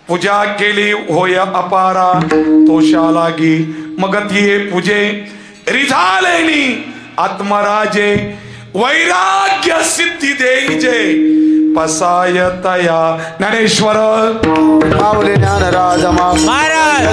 पूजा केली होय अपारा, तोषा लागी मग तिये पूजे, रिझालेनी आत्मराजे, वैराग्य सिद्धी देईजे, पसायतया ज्ञानेश्वर माऊली ज्ञानराज महाराज.